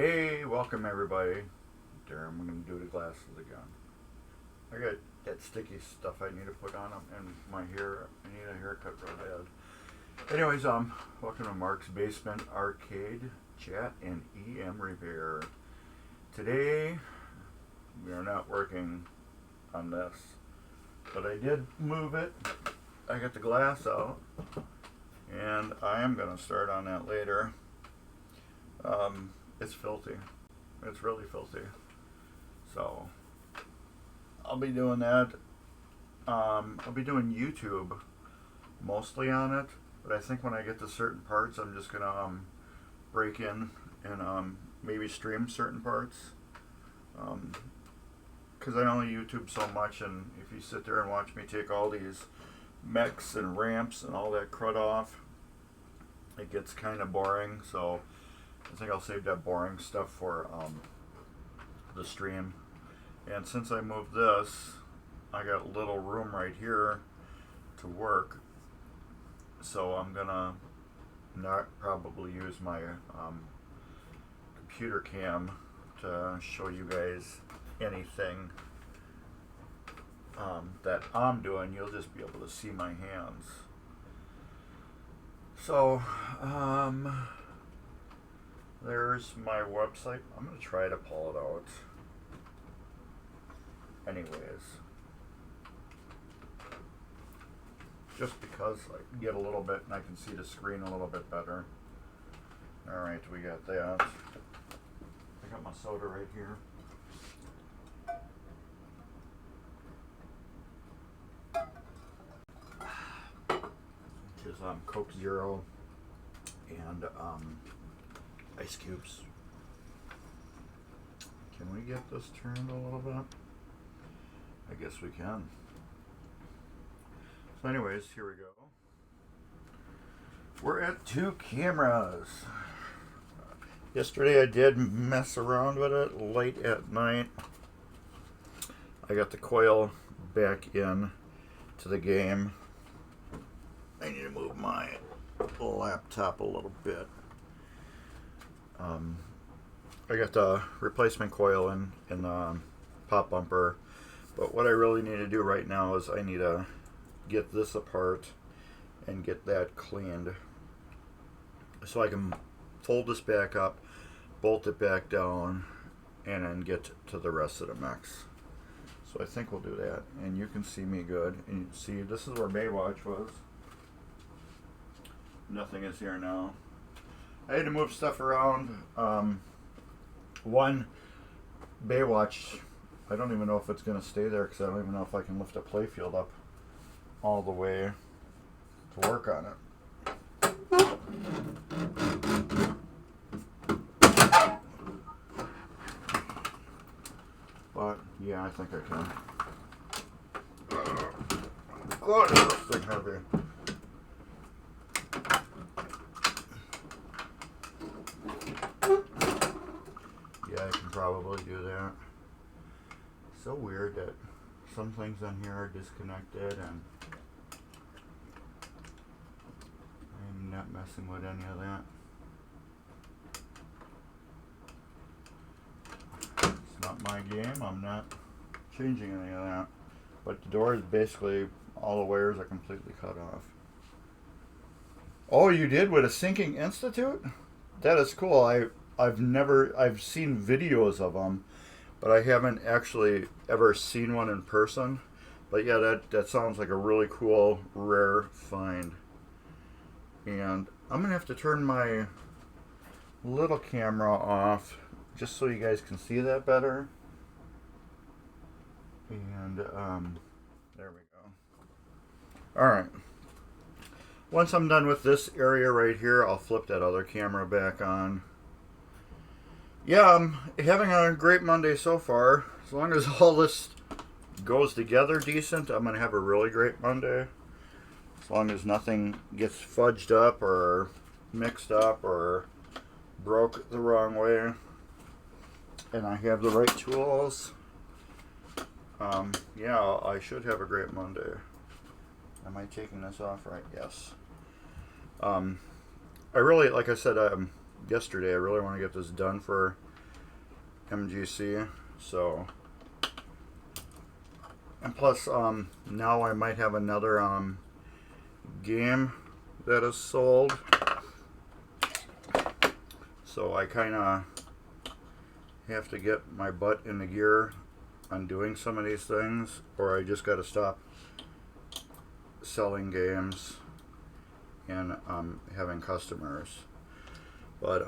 Hey, welcome everybody. There, I'm going to do the glasses again. I got that sticky stuff I need to put on them, and my hair, I need a haircut real bad. Anyways, welcome to Mark's Basement Arcade Chat and EM Repair. Today, we are not working on this, but I did move it. I got the glass out, and I am going to start on that later. It's filthy. It's really filthy. So, I'll be doing that. I'll be doing YouTube mostly on it, but I think when I get to certain parts, I'm just going to break in and maybe stream certain parts. Because I only YouTube so much, and if you sit there and watch me take all these mechs and ramps and all that crud off, it gets kind of boring. So I think I'll save that boring stuff for the stream. And since I moved this, I got a little room right here to work. So I'm gonna not probably use my computer cam to show you guys anything that I'm doing. You'll just be able to see my hands. So, there's my website. I'm going to try to pull it out. Anyways. Just because I can get a little bit and I can see the screen a little bit better. Alright, we got that. I got my soda right here. Which is Coke Zero and ice cubes. Can we get this turned a little bit? I guess we can. So anyways, here we go. We're at 2 cameras. Yesterday I did mess around with it late at night. I got the coil back in to the game. I need to move my laptop a little bit. I got the replacement coil in the pop bumper, but what I really need to do right now is I need to get this apart and get that cleaned so I can fold this back up, bolt it back down, and then get to the rest of the mechs. So I think we'll do that, and you can see me good. And you can see this is where Baywatch was. Nothing is here now. I had to move stuff around. One, Baywatch, I don't even know if it's going to stay there because I don't even know if I can lift a Playfield up all the way to work on it. But, yeah, I think I can. God, this thing heavy. Yeah, I can probably do that. So weird that some things on here are disconnected, and I'm not messing with any of that. It's not my game. I'm not changing any of that. But the door is basically, all the wires are completely cut off. Oh, you did with a Sinking Institute? That is cool. I've seen videos of them, but I haven't actually ever seen one in person. But yeah, that sounds like a really cool, rare find. And I'm going to have to turn my little camera off just so you guys can see that better. And there we go. Alright. Once I'm done with this area right here, I'll flip that other camera back on. Yeah, I'm having a great Monday so far. As long as all this goes together decent, I'm going to have a really great Monday. As long as nothing gets fudged up or mixed up or broke the wrong way. And I have the right tools. Yeah, I should have a great Monday. Am I taking this off right? Yes. I really, like I said yesterday, I really want to get this done for MGC. So, and plus, now I might have another game that is sold. So I kind of have to get my butt in the gear on doing some of these things, or I just got to stop selling games and having customers. But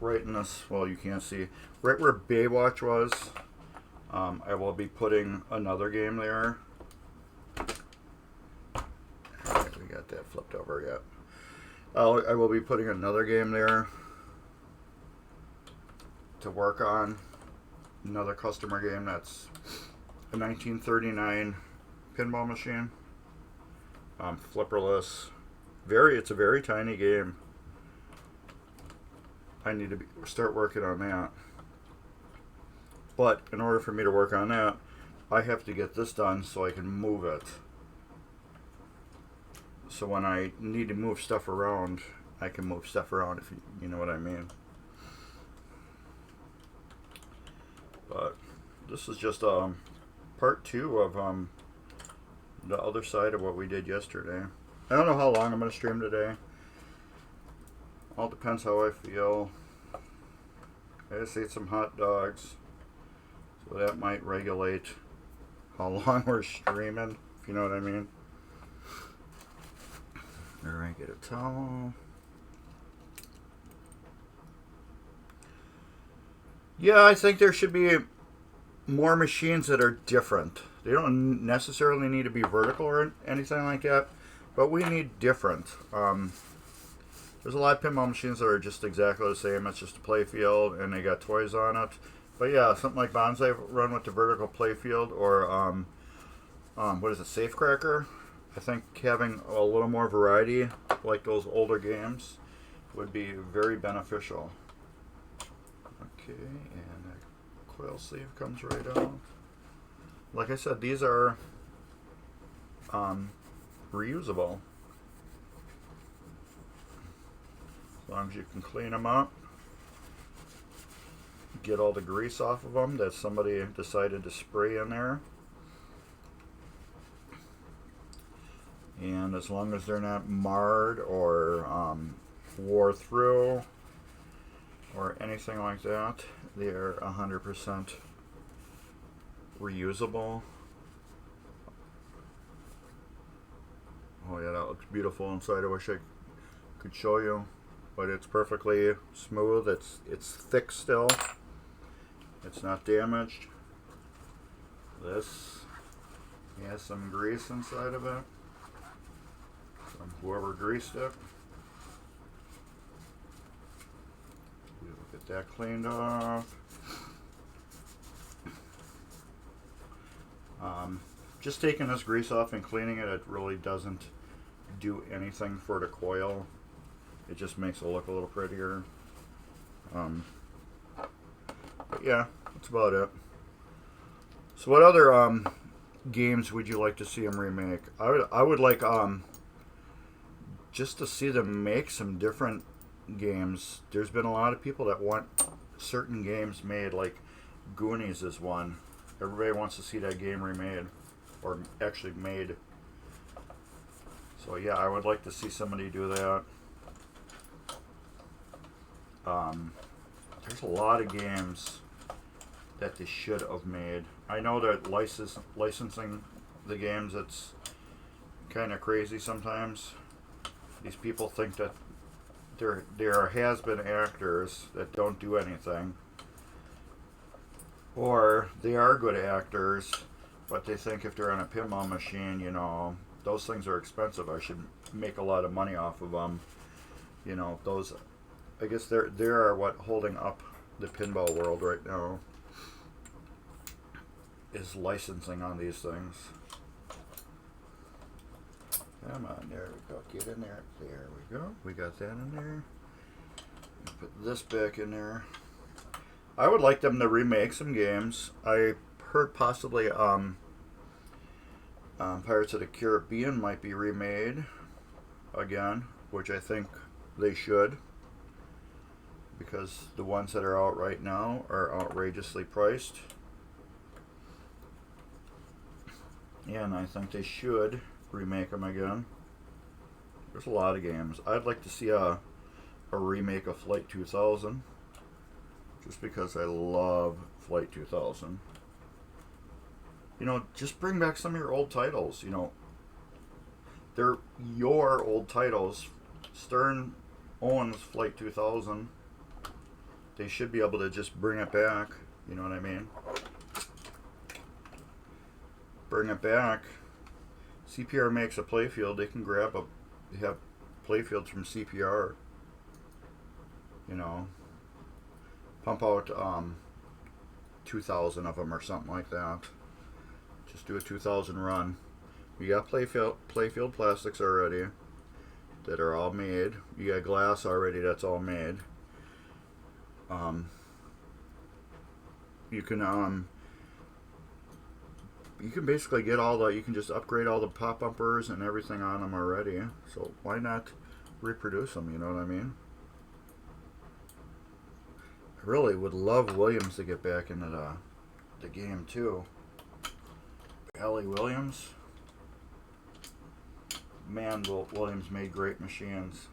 right in this, well, you can't see, right where Baywatch was, I will be putting another game there. Alright, we got that flipped over yet. I will be putting another game there to work on. Another customer game that's a 1939 pinball machine. Flipperless. It's a very tiny game. I need to start working on that. But in order for me to work on that, I have to get this done so I can move it. So when I need to move stuff around, I can move stuff around, if you know what I mean. But this is just part 2 of the other side of what we did yesterday. I don't know how long I'm going to stream today. All depends how I feel. I just ate some hot dogs, so that might regulate how long we're streaming, if you know what I mean. Alright, get a towel. Yeah, I think there should be more machines that are different. They don't necessarily need to be vertical or anything like that, but we need different. There's a lot of pinball machines that are just exactly the same. It's just a playfield and they got toys on it. But yeah, something like Bonsai run with the vertical playfield, or what is it, Safecracker? I think having a little more variety, like those older games, would be very beneficial. Okay, and the coil sleeve comes right out. Like I said, these are reusable. As long as you can clean them up, get all the grease off of them that somebody decided to spray in there. And as long as they're not marred or wore through or anything like that, they're 100% reusable. Oh yeah, that looks beautiful inside. I wish I could show you, but it's perfectly smooth. It's thick still. It's not damaged. This has some grease inside of it from whoever greased it. We'll get that cleaned off. Just taking this grease off and cleaning it, it really doesn't do anything for the coil. It just makes it look a little prettier. But yeah, that's about it. So what other games would you like to see them remake? I would like just to see them make some different games. There's been a lot of people that want certain games made, like Goonies is one. Everybody wants to see that game remade, or actually made. So yeah, I would like to see somebody do that. There's a lot of games that they should have made. I know that licensing the games, it's kind of crazy sometimes. These people think that there has-been actors that don't do anything, or they are good actors, but they think if they're on a pinball machine, you know, those things are expensive. I should make a lot of money off of them. You know, those, I guess they are what holding up the pinball world right now, is licensing on these things. Come on, there we go. Get in there. There we go. We got that in there. Put this back in there. I would like them to remake some games. I heard possibly Pirates of the Caribbean might be remade again, which I think they should. because the ones that are out right now are outrageously priced. And I think they should remake them again. There's a lot of games. I'd like to see a remake of Flight 2000. Just because I love Flight 2000. You know, just bring back some of your old titles. You know, they're your old titles. Stern owns Flight 2000. They should be able to just bring it back. You know what I mean? Bring it back. CPR makes a Playfield. They can they have Playfields from CPR. You know, pump out 2,000 of them or something like that. Just do a 2,000 run. You got Playfield plastics already that are all made. You got glass already that's all made. You can basically get all the, you can just upgrade all the pop bumpers and everything on them already. So why not reproduce them, you know what I mean? I really would love Williams to get back into the game too. Ellie Williams. Man, Williams made great machines.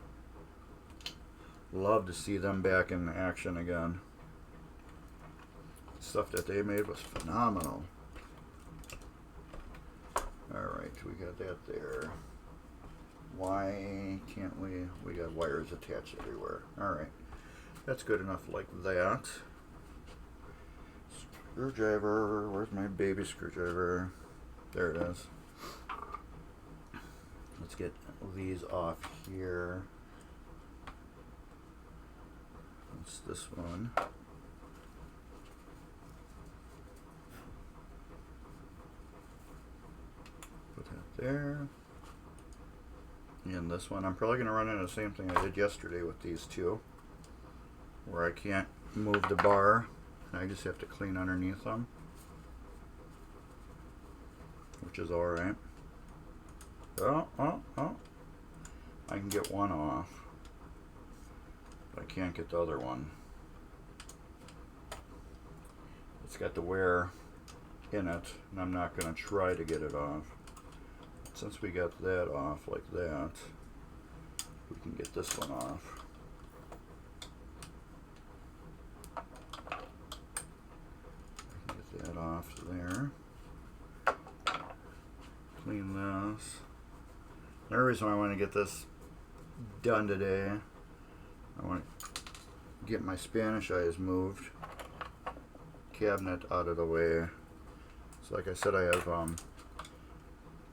Love to see them back in action again. Stuff that they made was phenomenal. Alright, we got that there. Why can't we? We got wires attached everywhere. Alright, that's good enough like that. Screwdriver, where's my baby screwdriver? There it is. Let's get these off here. That's this one. Put that there. And this one, I'm probably going to run into the same thing I did yesterday with these two, where I can't move the bar, and I just have to clean underneath them, which is alright. Oh. I can get one off, but I can't get the other one. It's got the wear in it, and I'm not going to try to get it off. Since we got that off like that, we can get this one off. I can get that off there. Clean this. Another reason I want to get this done today, I want to get my Spanish eyes moved, cabinet out of the way. So like I said, I have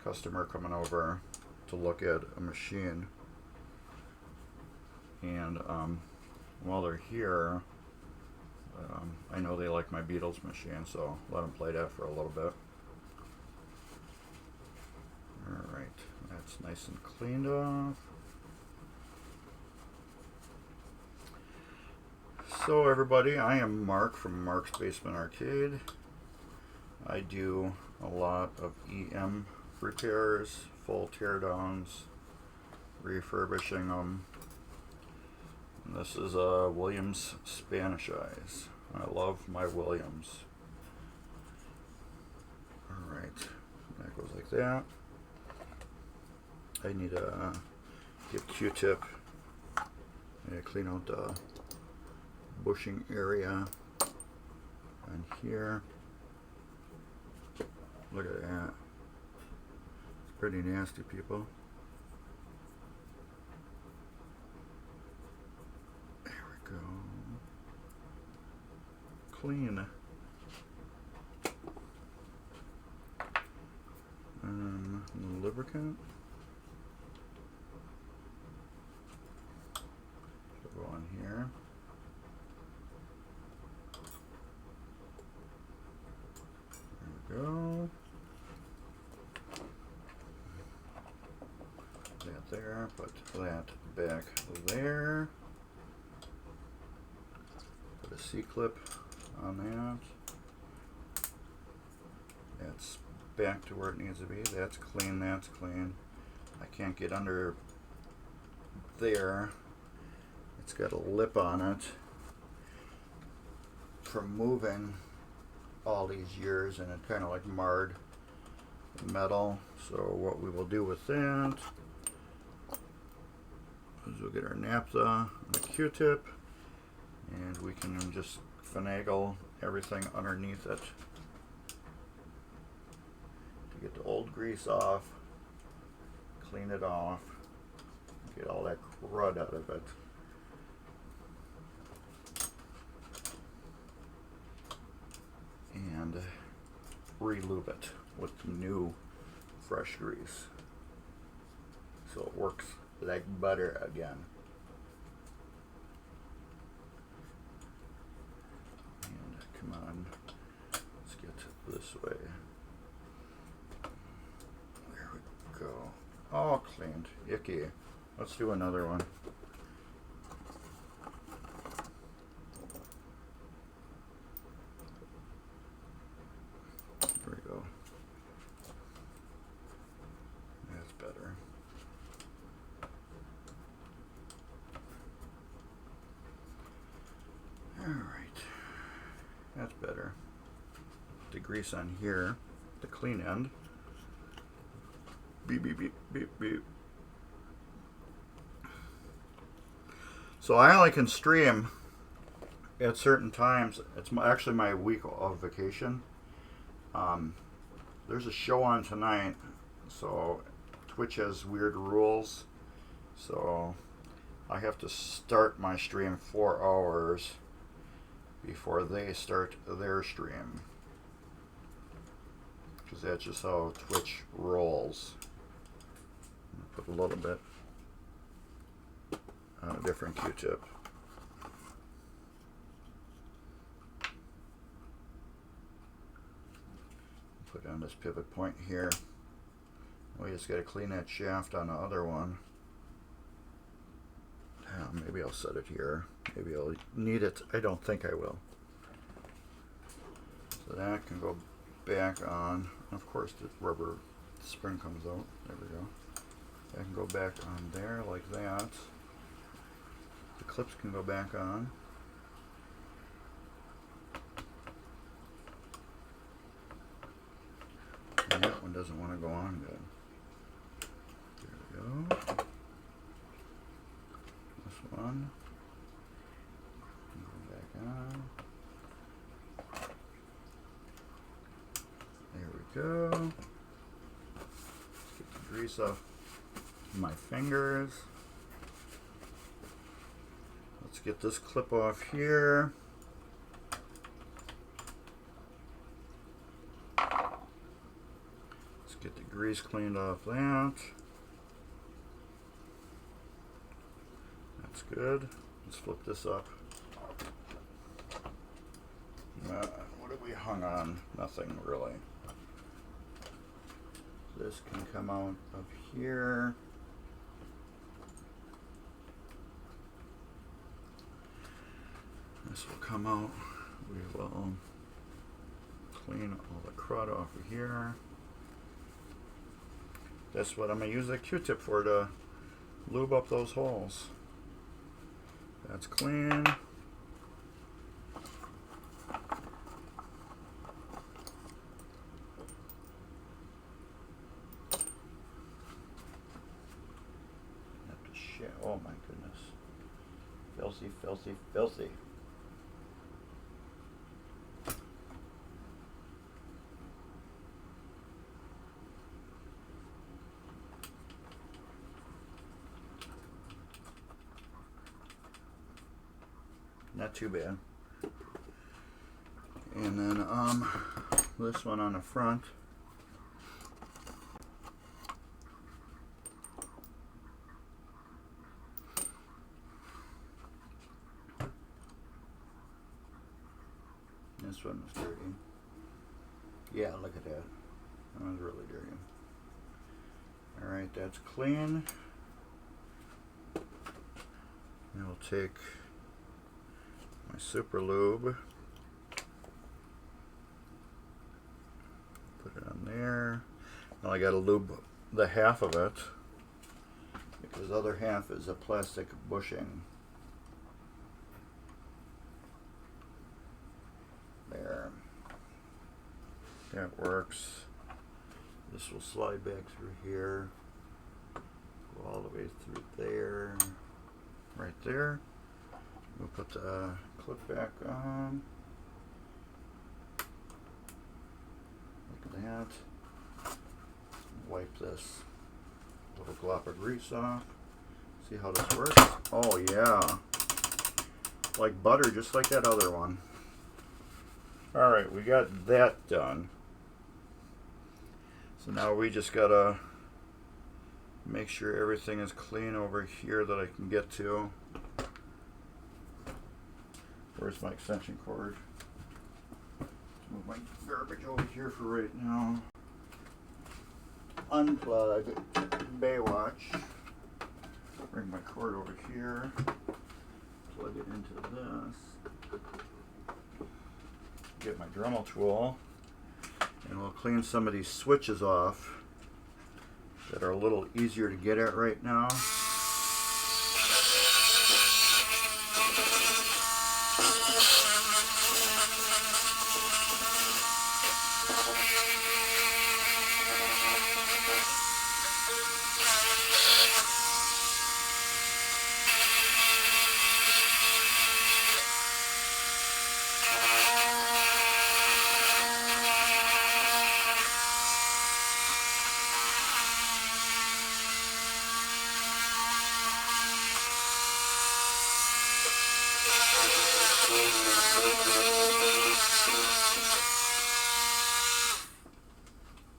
customer coming over to look at a machine, and while they're here, I know they like my Beatles machine, so let them play that for a little bit. Alright, that's nice and cleaned off. So everybody, I am Mark from Mark's Basement Arcade. I do a lot of EM repairs, full teardowns, refurbishing them. And this is a Williams Spanish eyes. I love my Williams. Alright, that goes like that. I need to get Q-tip and clean out the bushing area on here. Look at that. It's pretty nasty, people. There we go. Clean. Lubricant. Should go on here. There we go. That there, put that back there. Put a C-clip on that. That's back to where it needs to be. That's clean, that's clean. I can't get under there. It's got a lip on it. from moving all these years, and it kind of like marred the metal. So what we will do with that is we'll get our naphtha and a Q-tip, and we can just finagle everything underneath it to get the old grease off, clean it off, get all that crud out of it. And re-lube it with new fresh grease so it works like butter again. And come on, let's get this way. There we go. All cleaned. Icky. Let's do another one. There we go. That's better. Alright. That's better. The grease on here, the clean end. Beep, beep, beep, beep, beep. So I only can stream at certain times. It's actually my week of vacation. There's a show on tonight, so Twitch has weird rules. So I have to start my stream 4 hours before they start their stream, because that's just how Twitch rolls. Put a little bit on a different Q-tip. Put on this pivot point here. We just got to clean that shaft on the other one. Maybe I'll set it here. Maybe I'll need it. I don't think I will. So that can go back on. Of course, the rubber spring comes out. There we go. That can go back on there like that. The clips can go back on. And that one doesn't want to go on good. There we go. This one. Go back on. There we go. Get the grease off my fingers. Let's get this clip off here. Let's get the grease cleaned off that. That's good. Let's flip this up. What have we hung on? Nothing really. This can come out of here. This will come out. We will clean all the crud off of here. That's what I'm going to use the Q-tip for, to lube up those holes. That's clean. Oh my goodness. Filthy, filthy, filthy. Not too bad. And then this one on the front. This one was dirty. Yeah, look at that. That was really dirty. Alright, that's clean. And I'll take my super lube, put it on there. Now I gotta lube the half of it, because the other half is a plastic bushing. there. That works. This will slide back through here. Go all the way through there. Right there. We'll put the clip back on. Like that. Wipe this little glop of grease off. See how this works? Oh yeah. Like butter, just like that other one. Alright, we got that done. So now we just gotta make sure everything is clean over here that I can get to. Where's my extension cord? Let's move my garbage over here for right now. Unplug Baywatch. Bring my cord over here. Plug it into this. Get my Dremel tool. And we'll clean some of these switches off that are a little easier to get at right now.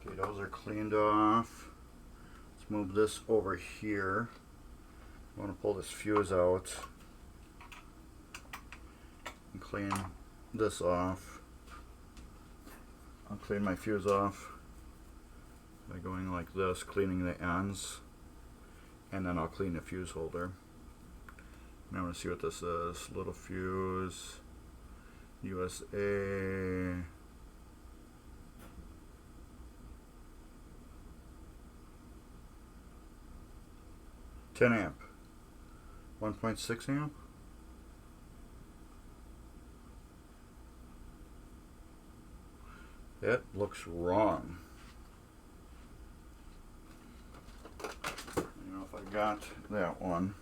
Okay, those are cleaned off. Let's move this over here. I want to pull this fuse out and clean this off. I'll clean my fuse off by going like this, cleaning the ends, and then I'll clean the fuse holder. And I want to see what this is. Little fuse, USA. $10 amp, 1.6 amp. That looks wrong. I don't know if I got that one.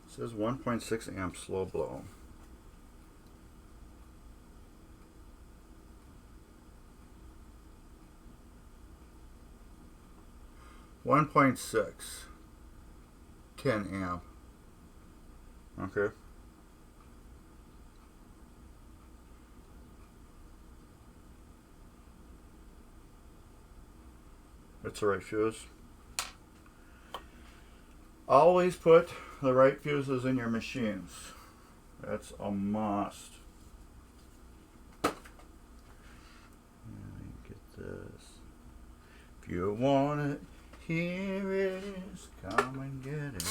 It says 1.6 amp slow blow. .6, 10 amp. Okay. That's the right fuse. Always put the right fuses in your machines. That's a must. Let me get this. If you want it, here it is. Come and get it.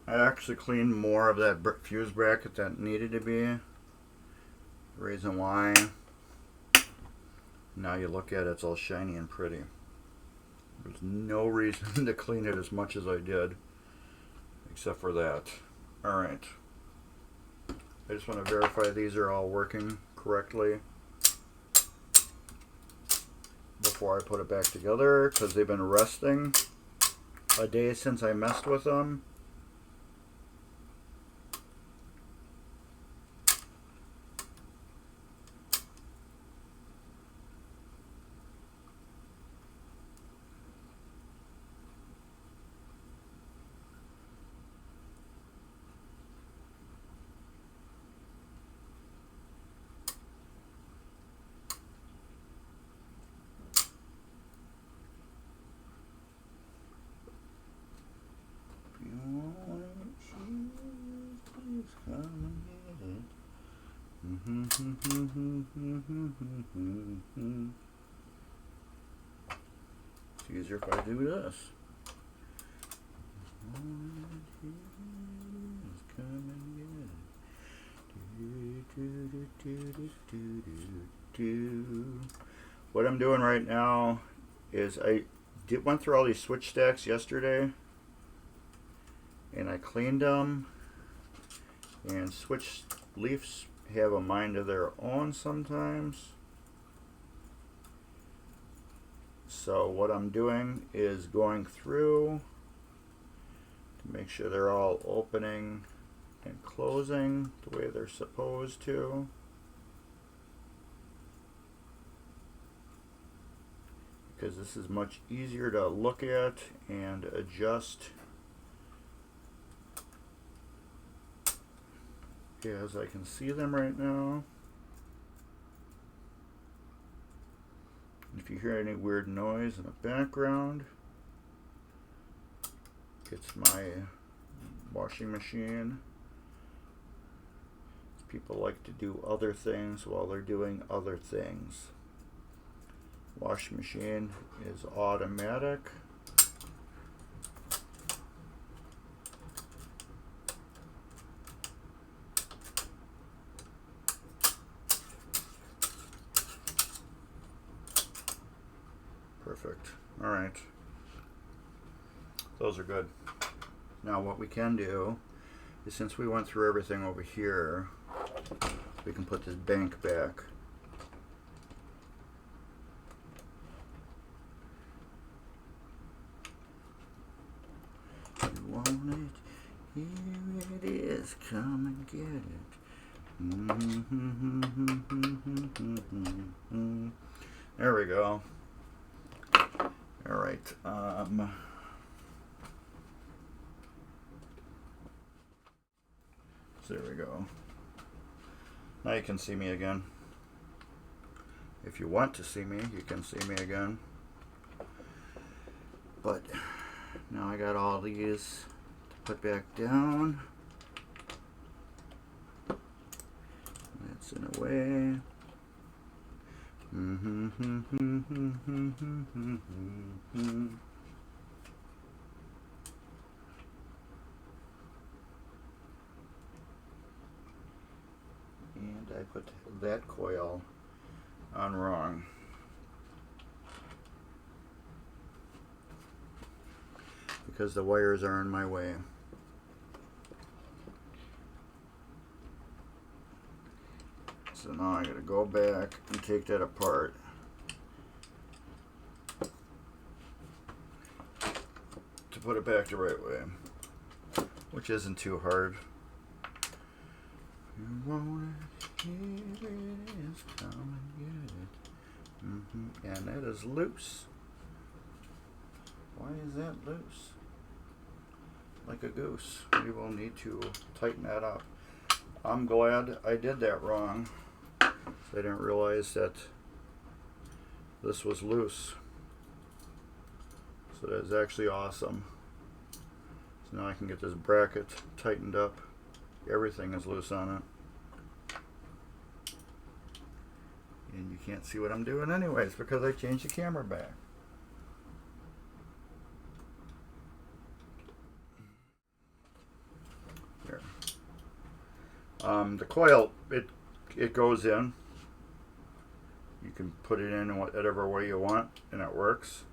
I actually cleaned more of that fuse bracket that needed to be. The reason why, now you look at it, it's all shiny and pretty. There's no reason to clean it as much as I did, except for that. Alright. I just want to verify these are all working correctly before I put it back together, because they've been resting a day since I messed with them. come and get it. It's easier if I do this. Come and get it. What I'm doing right now is I went through all these switch stacks yesterday, and I cleaned them. And switch leafs have a mind of their own sometimes. So what I'm doing is going through to make sure they're all opening and closing the way they're supposed to. Because this is much easier to look at and adjust as I can see them right now. If you hear any weird noise in the background, it's my washing machine. People like to do other things while they're doing other things. Washing machine is automatic. Perfect. All right. Those are good. Now what we can do is, since we went through everything over here, we can put this bank back. You want it? Here it is. Come and get it. There we go. All right. So there we go. Now you can see me again. If you want to see me, you can see me again. But now I got all these to put back down. That's in a way. And I put that coil on wrong. Because the wires are in my way. So now I gotta go back and take that apart. To put it back the right way. Which isn't too hard. You want it, here it is, come and get it. And that is loose. Why is that loose? Like a goose. We will need to tighten that up. I'm glad I did that wrong. So I didn't realize that this was loose. So that's actually awesome. So now I can get this bracket tightened up. Everything is loose on it. And you can't see what I'm doing anyways because I changed the camera back. Here. The coil, it goes in. You can put it in whatever way you want and it works.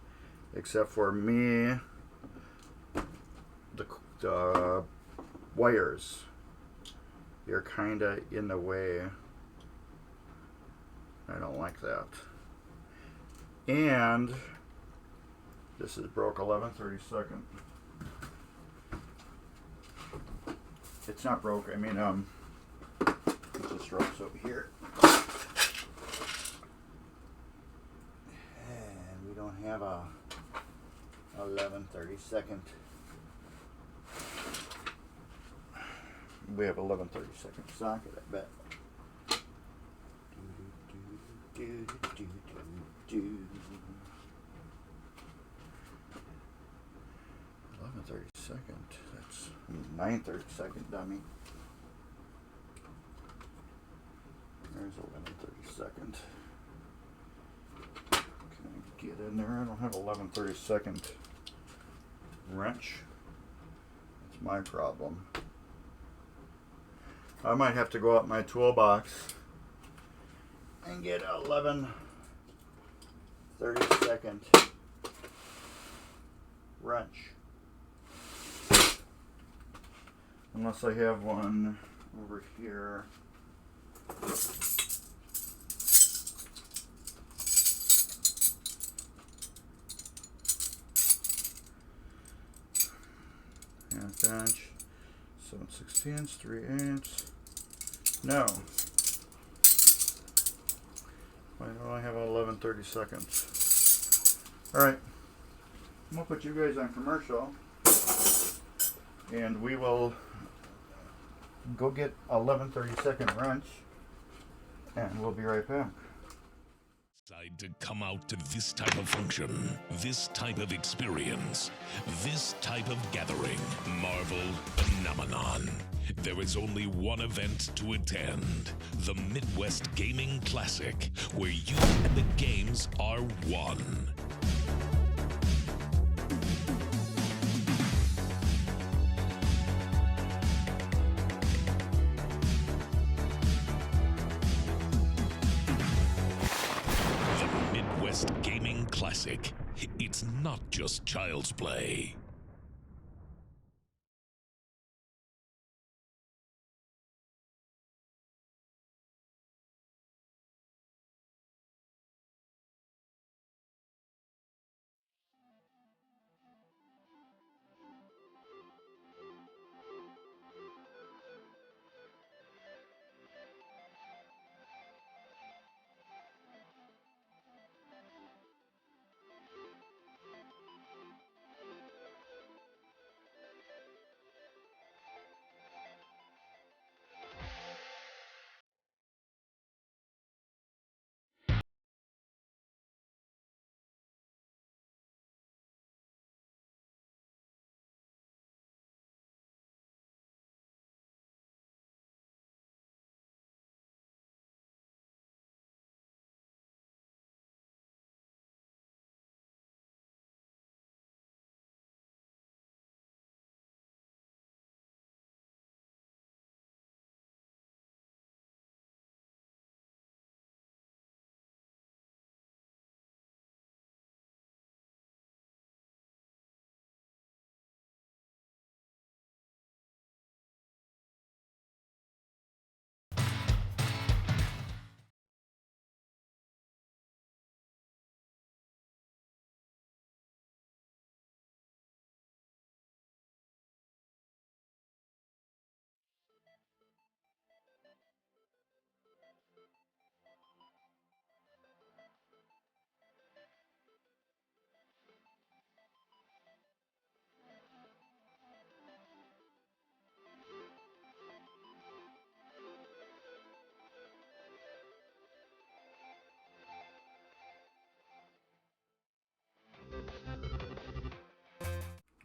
Except for me, the wires, they're kinda in the way. I don't like that. And this is broke 11/32. It's not broke, I mean, it just drops over here. And we don't have a 11/32. We have 11/32 socket, I bet. 11/32. That's 9/32, dummy. There's 11/32. Can I get in there? I don't have 11/32 wrench. That's my problem. I might have to go out my toolbox and get 11/32 wrench. Unless I have one over here. Half inch, 7/16, 3/8. No. Why don't I have 11/32? Alright. I'm going to put you guys on commercial. And we will go get 11/32 wrench. And we'll be right back. Decide to come out to this type of function, this type of experience, this type of gathering, Marvel phenomenon. There is only one event to attend, the Midwest Gaming Classic, where you and the games are one. Gaming Classic. It's not just child's play.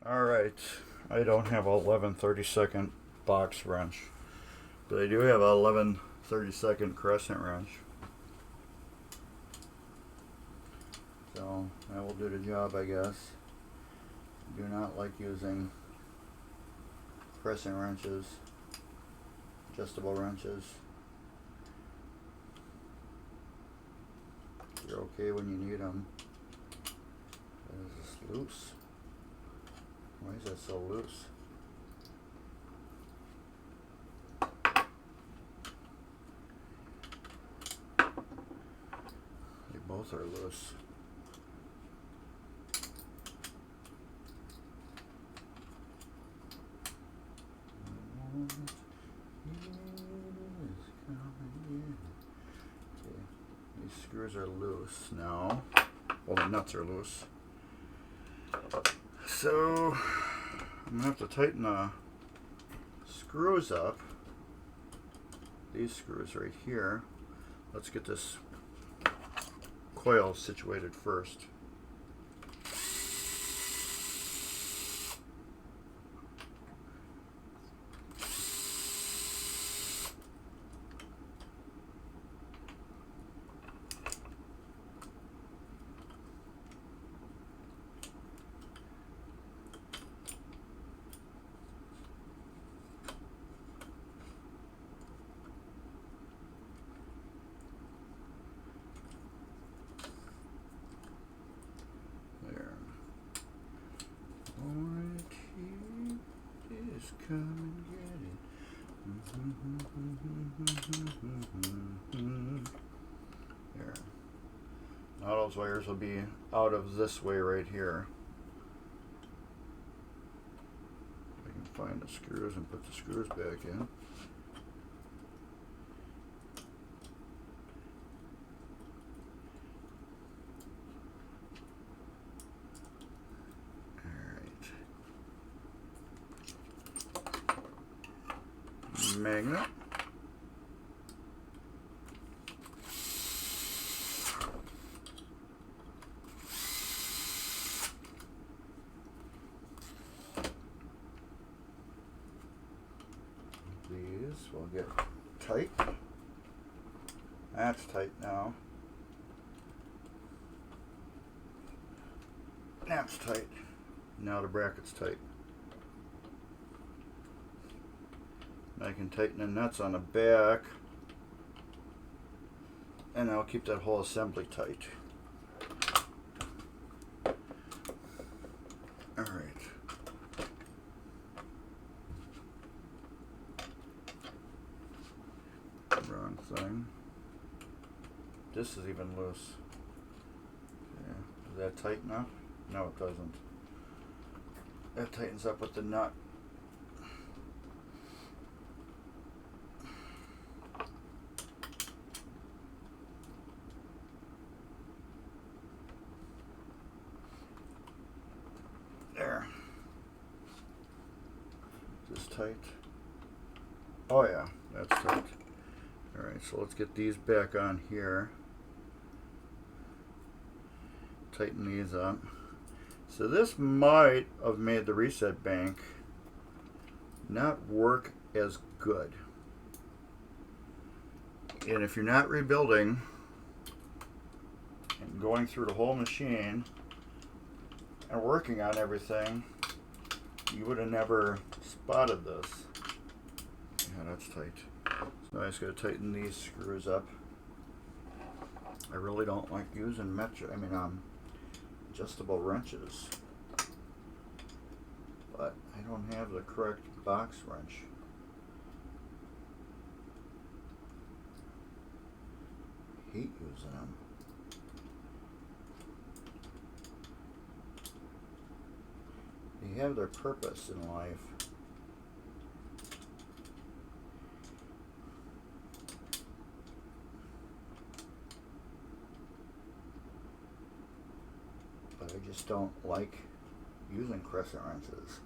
Alright, I don't have 11/32 box wrench, but I do have 11/32 crescent wrench. So that will do the job, I guess. I do not like using crescent wrenches, adjustable wrenches. They're okay when you need them. Is this loose? Why is that so loose? They both are loose. Okay, these screws are loose now. Well, the nuts are loose. So I'm gonna have to tighten the screws up. These screws right here. Let's get this coil situated first. come and get it. There. Now those wires will be out of this way right here. I can find the screws and put the screws back in. Magnet. These will get tight. That's tight now. That's tight. Now the bracket's tight. I can tighten the nuts on the back, and I'll keep that whole assembly tight. All right. Wrong thing. This is even loose. Yeah. Does that tighten up? No, it doesn't. That tightens up with the nut. There. Is this tight? Oh yeah, that's tight. Alright, so let's get these back on here. Tighten these up. So this might have made the reset bank not work as good. And if you're not rebuilding and going through the whole machine and working on everything, you would have never spotted this. Yeah, that's tight. So I just got to tighten these screws up. I really don't like using adjustable wrenches, but I don't have the correct box wrench. Hate using them. They have their purpose in life. But I just don't like using crescent wrenches.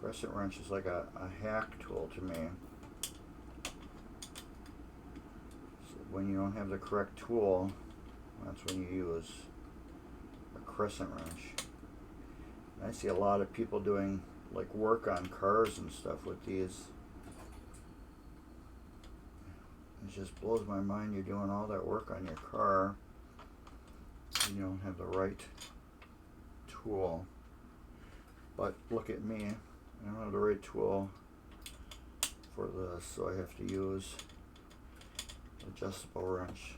Crescent wrench is like a hack tool to me. So when you don't have the correct tool, that's when you use a crescent wrench. And I see a lot of people doing like work on cars and stuff with these. It just blows my mind. You're doing all that work on your car and you don't have the right tool. But look at me. I don't have the right tool for this, so I have to use adjustable wrench.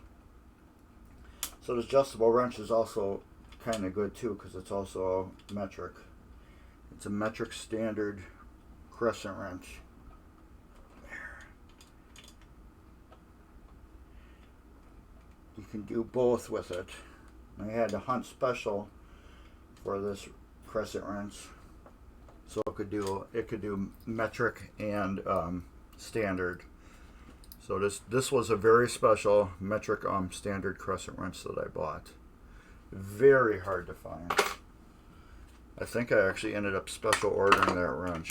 So the adjustable wrench is also kind of good too, because it's also metric. It's a metric standard crescent wrench. There. You can do both with it. I had to hunt special for this crescent wrench, so it could do metric and standard. So this was a very special metric standard crescent wrench that I bought. Very hard to find. I think I actually ended up special ordering that wrench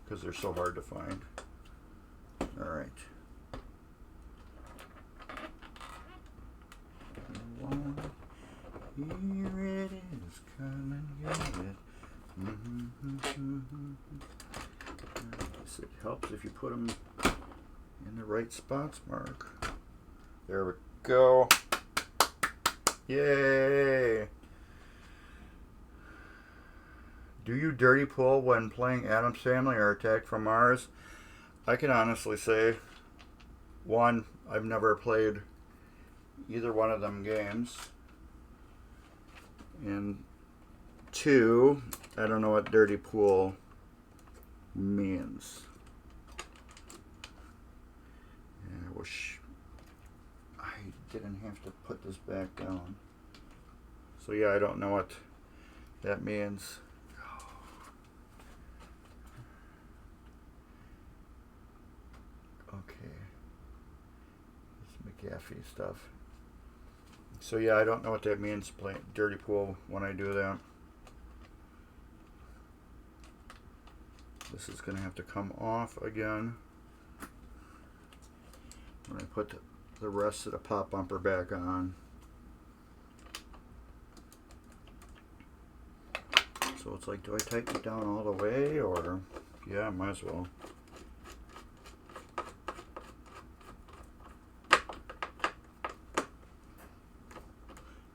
because they're so hard to find. All right. Here it is, come and get it. It helps if you put them in the right spots, Mark. There we go. Yay! Do you dirty pull when playing Addams Family or Attack from Mars? I can honestly say, one, I've never played either one of them games. And two, I don't know what dirty pool means. And I wish I didn't have to put this back down. So yeah, I don't know what that means. Okay. It's McAfee stuff. So yeah, I don't know what that means, playing dirty pool when I do that. This is going to have to come off again when I put the rest of the pop bumper back on. So it's like, do I tighten it down all the way, or yeah, I might as well.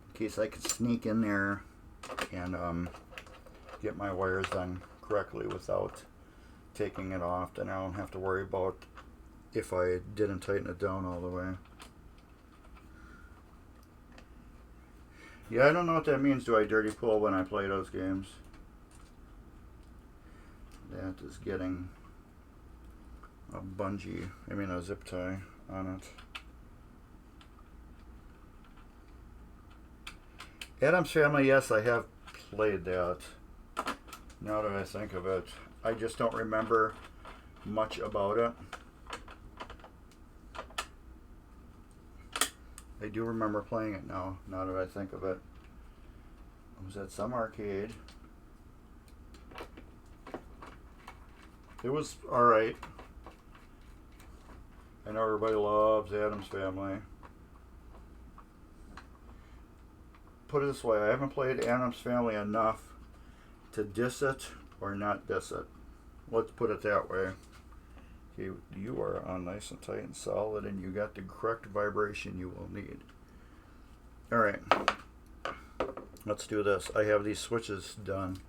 In case I could sneak in there and get my wires done correctly without taking it off, then I don't have to worry about if I didn't tighten it down all the way. Yeah, I don't know what that means. Do I dirty pull when I play those games? That is getting a bungee, a zip tie on it. Addams Family, yes, I have played that. Now that I think of it, I just don't remember much about it. I do remember playing it now that I think of it. I was at some arcade. It was alright. I know everybody loves Addams Family. Put it this way, I haven't played Addams Family enough to diss it or not diss it. Let's put it that way. Okay, you are on nice and tight and solid, and you got the correct vibration you will need. Alright, let's do this. I have these switches done.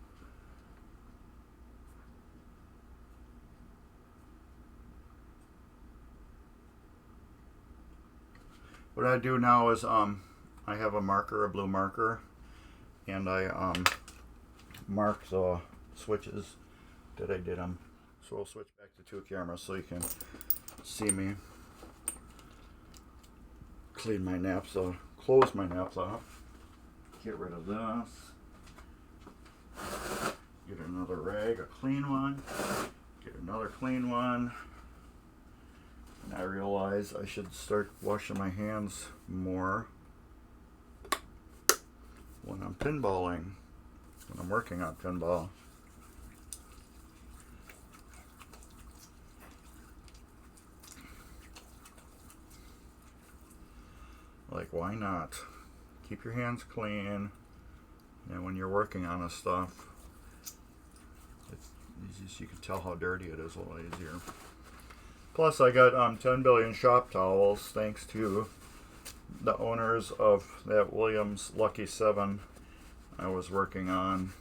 What I do now is I have a marker, a blue marker, and I mark the switches that I did them. So we'll switch back to two cameras so you can see me clean my naps off, close my naps off, get rid of this, get another rag, a clean one, get another clean one. And I realize I should start washing my hands more when I'm pinballing, when I'm working on pinball. Like, why not? Keep your hands clean, and when you're working on this stuff, you can tell how dirty it is a little easier. Plus, I got 10 billion shop towels thanks to the owners of that Williams Lucky 7 I was working on.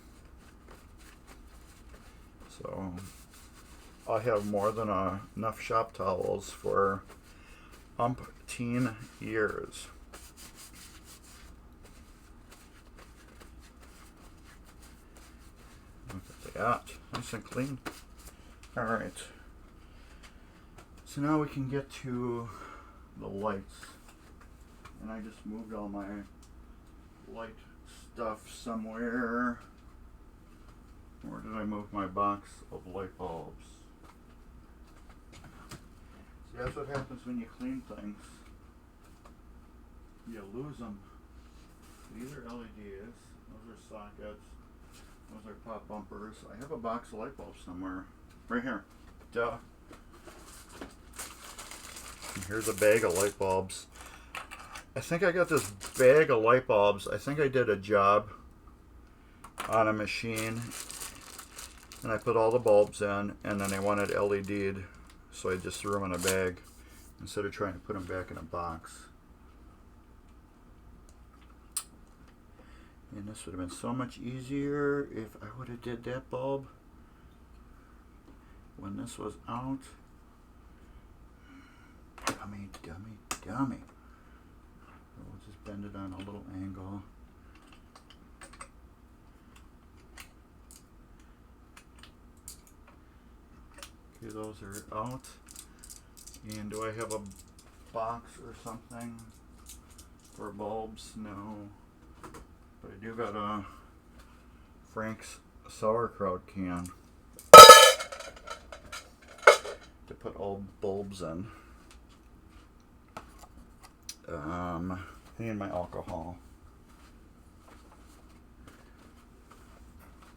So I have more than enough shop towels for umpteen years. Look at that. Nice and clean. Alright. So now we can get to the lights. And I just moved all my light stuff somewhere. Where did I move my box of light bulbs? See, that's what happens when you clean things. You lose them. These are LEDs. Those are sockets. Those are pop bumpers. I have a box of light bulbs somewhere. Right here. Duh. And here's a bag of light bulbs. I think I got this bag of light bulbs. I think I did a job on a machine. And I put all the bulbs in, and then I wanted LED'd, so I just threw them in a bag instead of trying to put them back in a box. And this would have been so much easier if I would have did that bulb when this was out. Dummy, dummy, dummy. We'll just bend it on a little angle. Okay, those are out. And do I have a box or something for bulbs? No. But I do got a Frank's sauerkraut can to put all bulbs in. And my alcohol.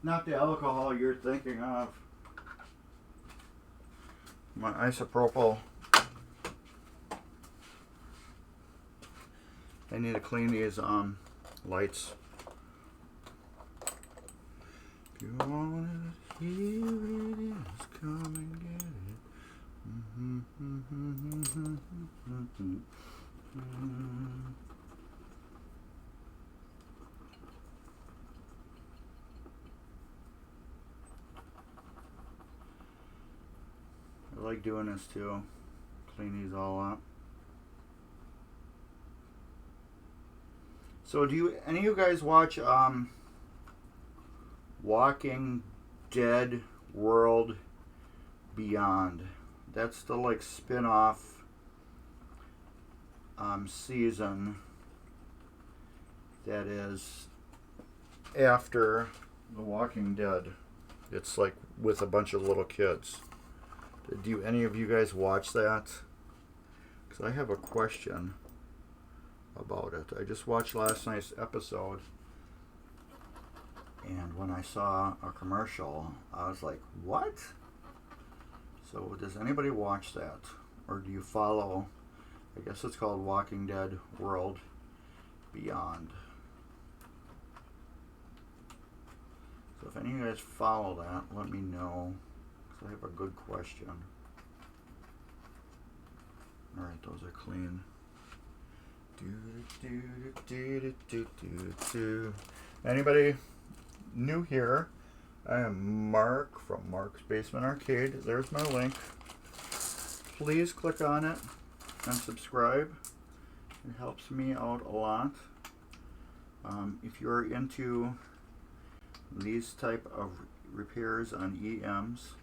Not the alcohol you're thinking of. My isopropyl. I need to clean these lights. If you want it, here it is. Come and get it. I like doing this too. Clean these all up. So do any of you guys watch Walking Dead World Beyond? That's the like spin-off season that is after The Walking Dead. It's like with a bunch of little kids. Do any of you guys watch that? Because I have a question about it. I just watched last night's episode, and when I saw a commercial, I was like, what? So does anybody watch that? Or do you follow, I guess it's called Walking Dead World Beyond. So if any of you guys follow that, let me know, because I have a good question. Alright, those are clean. Anybody new here? I am Mark from Mark's Basement Arcade. There's my link. Please click on it and subscribe. It helps me out a lot. If you're into these type of repairs on EMs,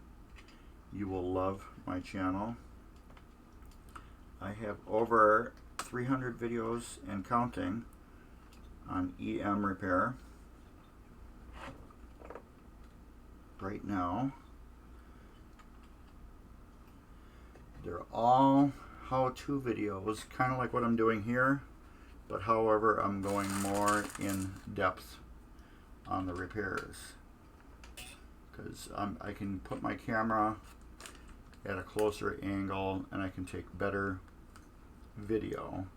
you will love my channel. I have over 300 videos and counting on EM repair right now. They're all how-to videos, kind of like what I'm doing here, but however I'm going more in depth on the repairs, because I can put my camera at a closer angle and I can take better video,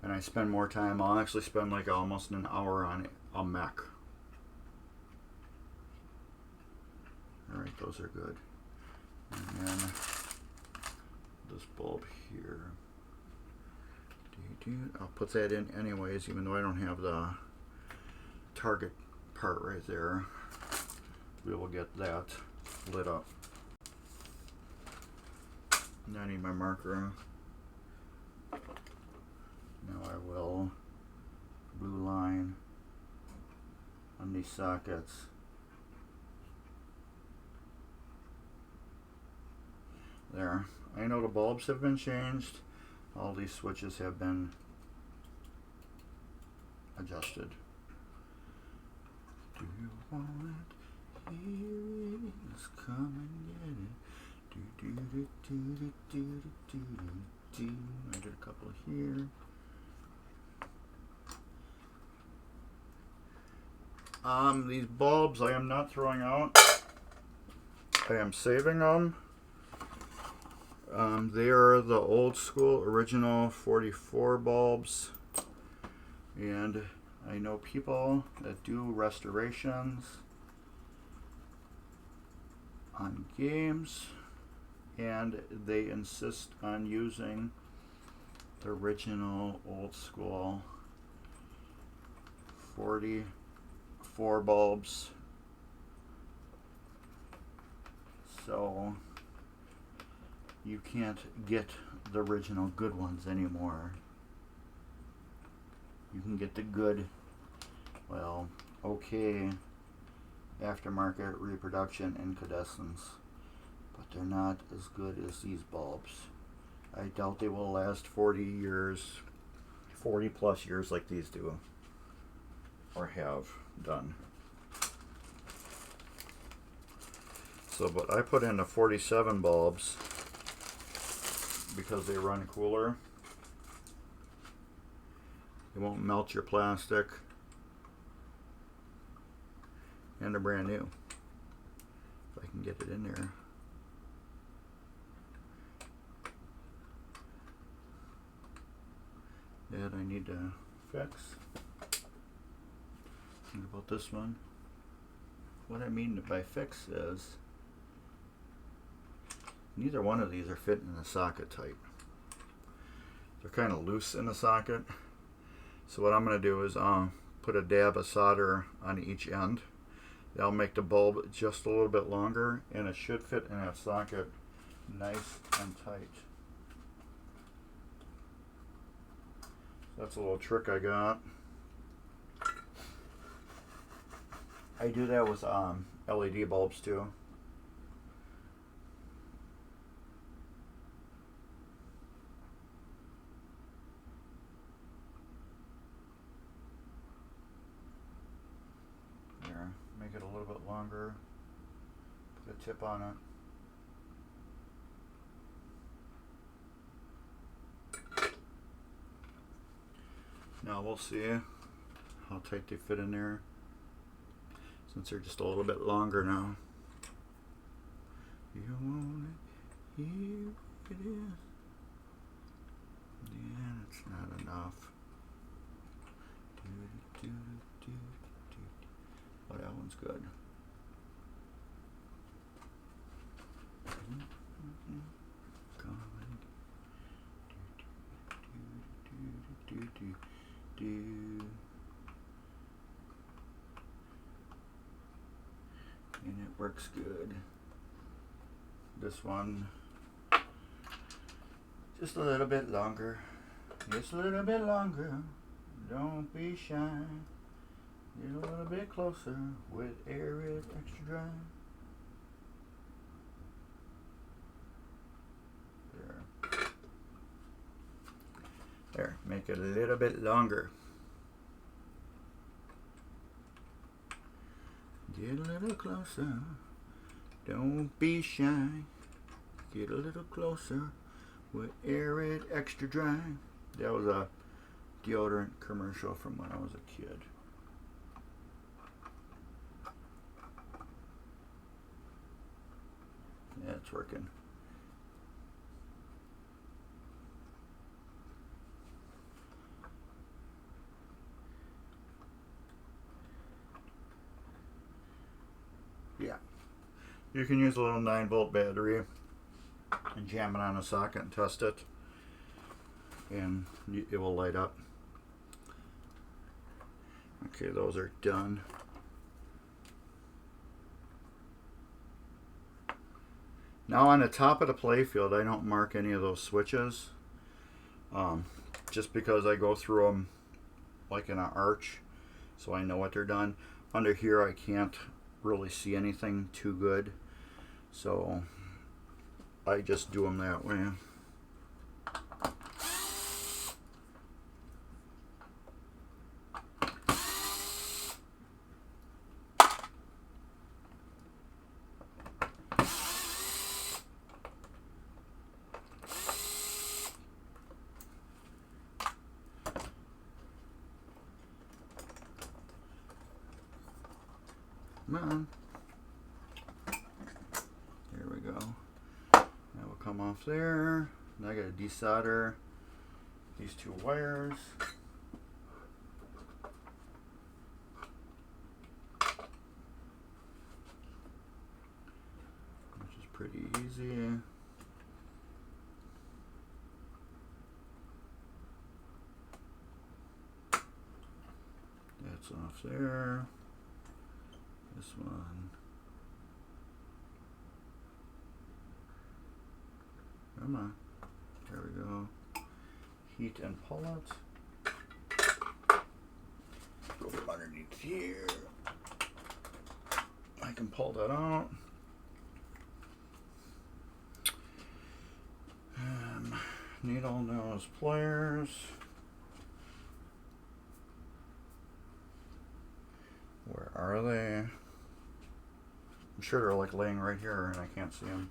and I spend more time. I'll actually spend like almost an hour on a mech. Alright, those are good. And then this bulb here, I'll put that in anyways, even though I don't have the target part right there. We will get that lit up. Now I need my marker. Now I will blue line on these sockets. There. I know the bulbs have been changed. All these switches have been adjusted. Do you want it? Here it is. Come and get it. I did a couple here. These bulbs I am not throwing out. I am saving them. They are the old school original 44 bulbs, and I know people that do restorations on games, and they insist on using the original old school 44 bulbs. So you can't get the original good ones anymore. You can get the good, well, okay, aftermarket reproduction incandescents, but they're not as good as these bulbs. I doubt they will last 40 years, 40 plus years like these do, or have done. So, but I put in the 47 bulbs because they run cooler. They won't melt your plastic, and they're brand new. If I can get it in there. That I need to fix. What about this one? What I mean by fix is neither one of these are fitting in the socket type. They're kind of loose in the socket. So what I'm going to do is put a dab of solder on each end. That'll make the bulb just a little bit longer, and it should fit in that socket nice and tight. That's a little trick I got. I do that with LED bulbs too. There, make it a little bit longer. Put a tip on it. Now we'll see how tight they fit in there, since they're just a little bit longer now. You want it, here it is. Yeah, it's not enough. Oh, that one's good. And it works good. This one, just a little bit longer. Just a little bit longer. Don't be shy. Get a little bit closer with air is extra dry. There. There, make it a little bit longer. Get a little closer. Don't be shy. Get a little closer with air it extra dry. That was a deodorant commercial from when I was a kid. Yeah, it's working. Yeah. You can use a little 9-volt battery and jam it on a socket and test it, and it will light up. Okay, those are done. Now on the top of the playfield, I don't mark any of those switches, just because I go through them like in an arch, so I know what they're done. Under here, I can't really see anything too good, so I just do them that way. Come on. There we go. That will come off there. Now I gotta desolder these two wires. Which is pretty easy. That's off there. This one. Come on. There we go. Heat and pull it. Go from underneath here. I can pull that out. needle nose pliers. Where are they? I'm sure they're like laying right here and I can't see them.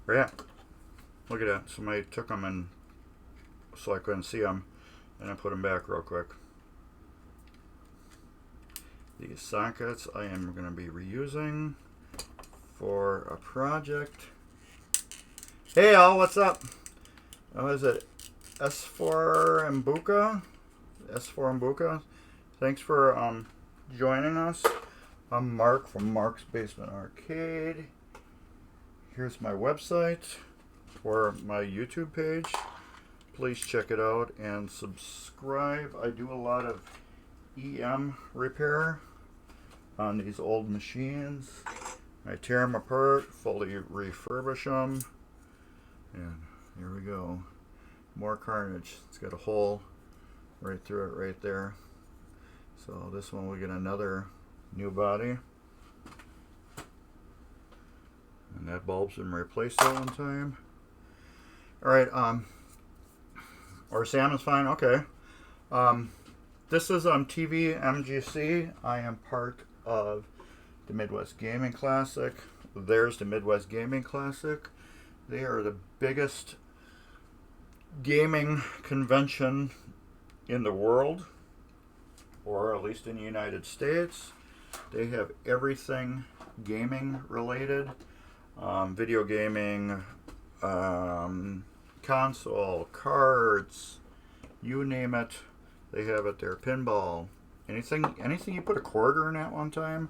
Yeah, look at that. Somebody took them and so I couldn't see them, and I put them back real quick. These sockets I am going to be reusing for a project. Hey all, what's up? Oh, is it S4 Mbuka? S4 Mbuka. Thanks for joining us. I'm Mark from Mark's Basement Arcade. Here's my website or my YouTube page. Please check it out and subscribe. I do a lot of EM repair on these old machines. I tear them apart, fully refurbish them, and here we go. More carnage. It's got a hole right through it right there. So this one we get another new body. And that bulb's been replaced at one time. Alright, or Sam is fine, okay. This is tvMGC. I am part of the Midwest Gaming Classic. There's the Midwest Gaming Classic. They are the biggest gaming convention in the world, or at least in the United States. They have everything gaming related. Video gaming, console, cards, you name it, they have it there. Pinball, anything you put a quarter in at one time,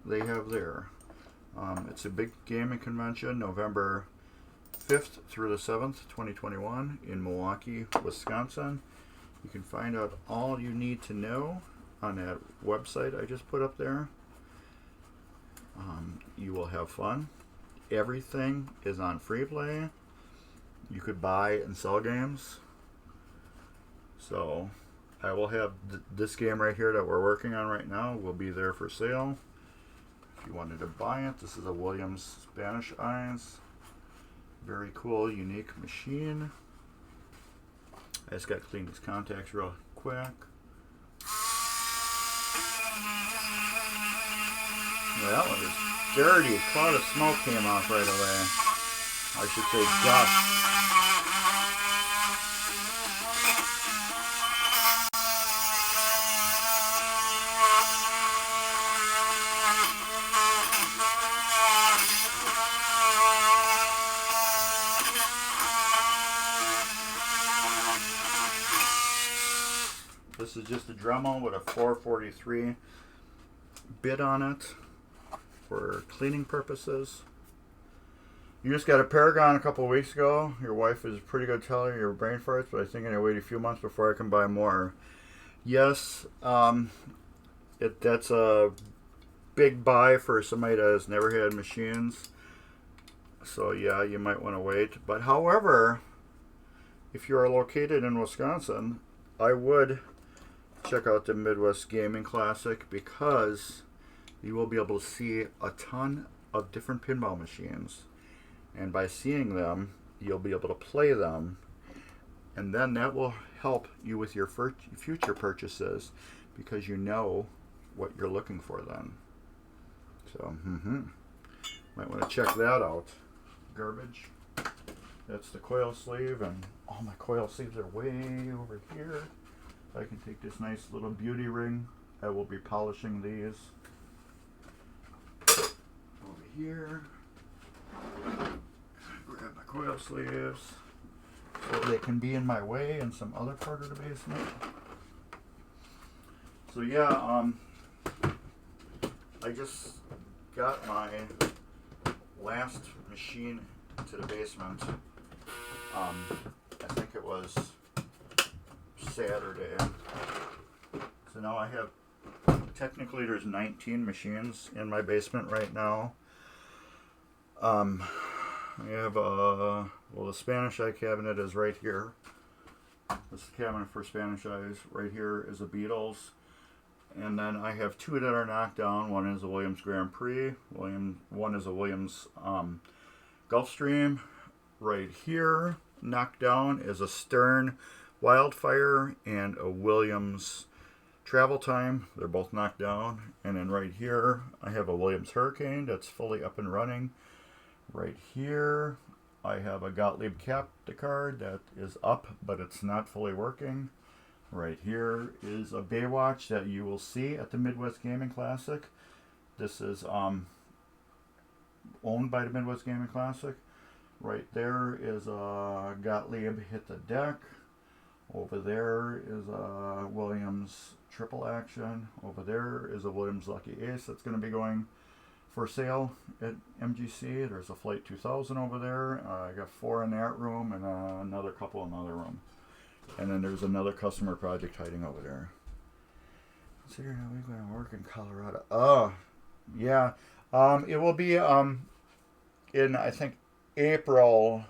they have there. It's a big gaming convention, November 5th through the 7th, 2021 in Milwaukee, Wisconsin. You can find out all you need to know on that website I just put up there. You will have fun. Everything is on free play. You could buy and sell games. So I will have this game right here that we're working on right now will be there for sale. If you wanted to buy it, this is a Williams Spanish Eyes. Very cool, unique machine. I just got to clean these contacts real quick. Yeah, that one is dirty. A cloud of smoke came off right away. I should say dust. This is just a Dremel with a 443 bit on it for cleaning purposes. You just got a Paragon a couple of weeks ago. Your wife is a pretty good teller your brain farts, but I think I need to wait a few months before I can buy more. Yes, that's a big buy for somebody that has never had machines. So yeah, you might want to wait. But however, if you are located in Wisconsin, I would check out the Midwest Gaming Classic because you will be able to see a ton of different pinball machines. And by seeing them, you'll be able to play them. And then that will help you with your future purchases because you know what you're looking for then. So, might want to check that out. Garbage. That's the coil sleeve, and all my coil sleeves are way over here. I can take this nice little beauty ring. I will be polishing these over here. Grab my coil sleeves so they can be in my way in some other part of the basement. So yeah, I just got my last machine to the basement. I think it was Saturday. So now I have, technically there's 19 machines in my basement right now. I have well, the Spanish Eye cabinet is right here. This cabinet for Spanish Eyes. Right here is the Beatles. And then I have two that are knocked down. One is a Williams Grand Prix. One is a Williams Gulfstream. Right here, knocked down, is a Stern Wildfire and a Williams Travel Time. They're both knocked down. And then right here, I have a Williams Hurricane that's fully up and running. Right here, I have a Gottlieb Capticard that is up, but it's not fully working. Right here is a Baywatch that you will see at the Midwest Gaming Classic. This is owned by the Midwest Gaming Classic. Right there is a Gottlieb Hit the Deck. Over there is a Williams Triple Action. Over there is a Williams Lucky Ace that's going to be going for sale at MGC. There's a Flight 2000 over there. I got 4 in that room and another couple in another room. And then there's another customer project hiding over there. Considering how we're going to work in Colorado. Oh, yeah. It will be in, I think, April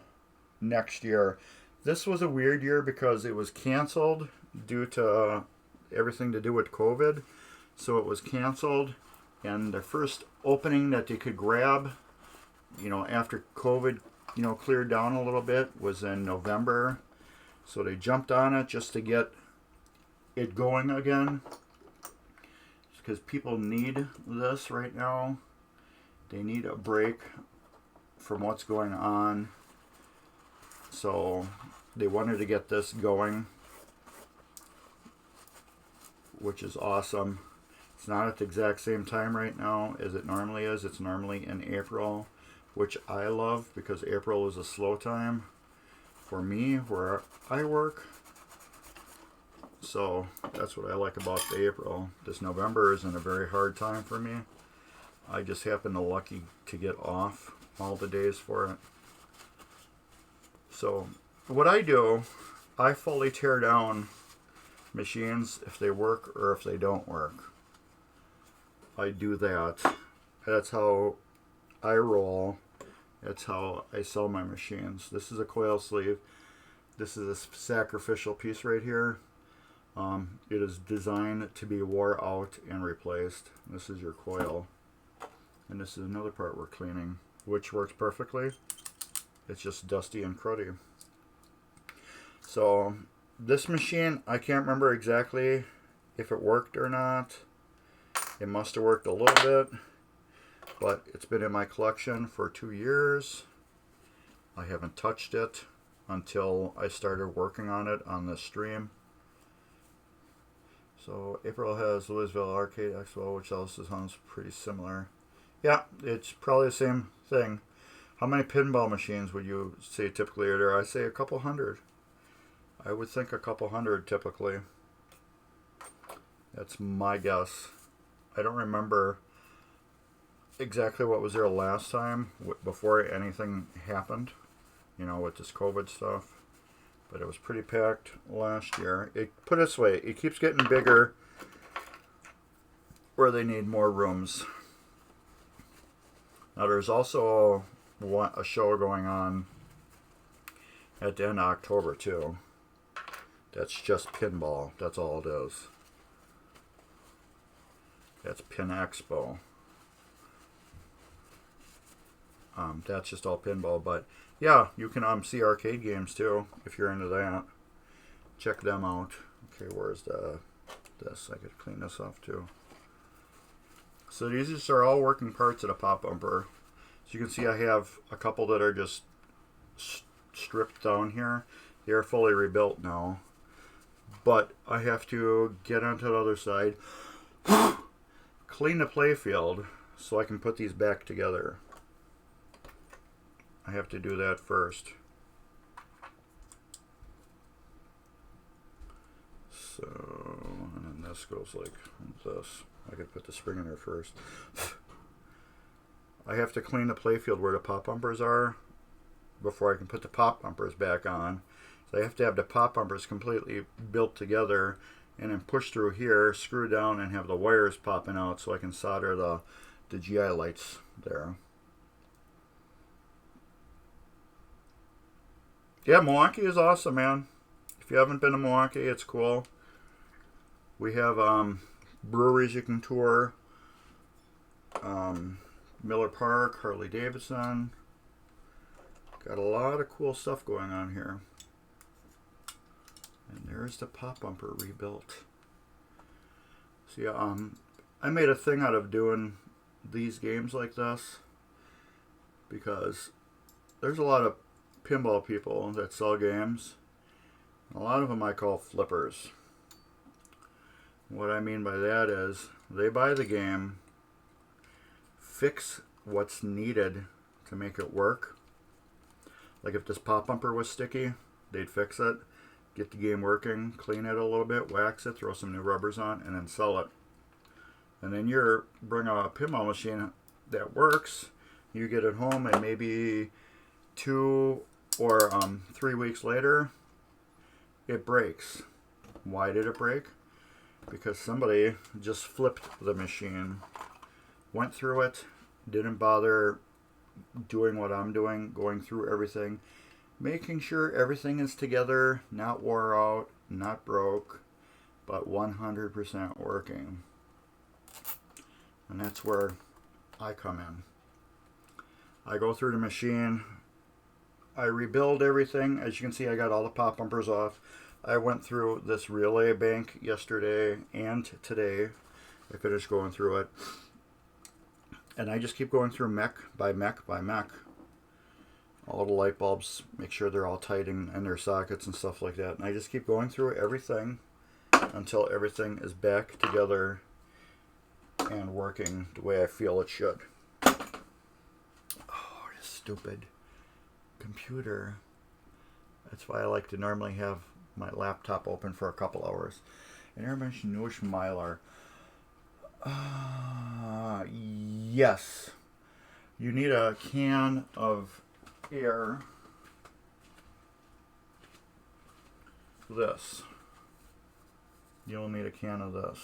next year. This was a weird year because it was canceled due to everything to do with COVID. So it was canceled. And the first opening that they could grab, after COVID, cleared down a little bit was in November. So they jumped on it just to get it going again. Because people need this right now. They need a break from what's going on. So they wanted to get this going, which is awesome. It's not at the exact same time right now as it normally is. It's normally in April, which I love because April is a slow time for me where I work. So that's what I like about the April. This November isn't a very hard time for me. I just happen to lucky to get off all the days for it. So what I do, I fully tear down machines if they work or if they don't work. I do that. That's how I roll. That's how I sell my machines. This is a coil sleeve. This is a sacrificial piece right here. It is designed to be wore out and replaced. This is your coil. And this is another part we're cleaning, which works perfectly. It's just dusty and cruddy. So this machine, I can't remember exactly if it worked or not. It must have worked a little bit, but it's been in my collection for 2 years. I haven't touched it until I started working on it on this stream. So April has Louisville Arcade Expo, which also sounds pretty similar. Yeah, it's probably the same thing. How many pinball machines would you say typically are there? I say a couple hundred. I would think a couple hundred typically. That's my guess. I don't remember exactly what was there last time before anything happened, with this COVID stuff. But it was pretty packed last year. Put it this way, it keeps getting bigger where they need more rooms. Now there's also a show going on at the end of October too. That's just pinball. That's all it is. That's Pin Expo. That's just all pinball, but yeah, you can see arcade games too if you're into that. Check them out. Okay, where's this? I could clean this off too. So these are all working parts of the pop bumper. So you can see I have a couple that are just stripped down here. They are fully rebuilt now, but I have to get onto the other side, clean the playfield so I can put these back together. I have to do that first. So, and then this goes like this. I could put the spring in there first. I have to clean the playfield where the pop bumpers are before I can put the pop bumpers back on. So I have to have the pop bumpers completely built together and then push through here, screw down, and have the wires popping out so I can solder the GI lights there. Yeah, Milwaukee is awesome, man. If you haven't been to Milwaukee, it's cool. We have breweries you can tour. Miller Park, Harley Davidson. Got a lot of cool stuff going on here. And there's the pop bumper rebuilt. So yeah, I made a thing out of doing these games like this because there's a lot of pinball people that sell games. A lot of them I call flippers. What I mean by that is they buy the game, fix what's needed to make it work. Like if this pop bumper was sticky, they'd fix it, get the game working, clean it a little bit, wax it, throw some new rubbers on, and then sell it. And then you bring a pinball machine that works, you get it home, and maybe 2 or 3 weeks later, it breaks. Why did it break? Because somebody just flipped the machine, went through it, didn't bother doing what I'm doing, going through everything, making sure everything is together, not wore out, not broke, but 100% working. And that's where I come in. I go through the machine, I rebuild everything. As you can see, I got all the pop bumpers off. I went through this relay bank yesterday and today. I finished going through it. And I just keep going through mech by mech by mech. All the light bulbs, make sure they're all tight in their sockets and stuff like that. And I just keep going through everything until everything is back together and working the way I feel it should. Oh, this stupid computer. That's why I like to normally have my laptop open for a couple hours. And everybody knows Mylar. Yes. You need a can of air. This. You'll need a can of this.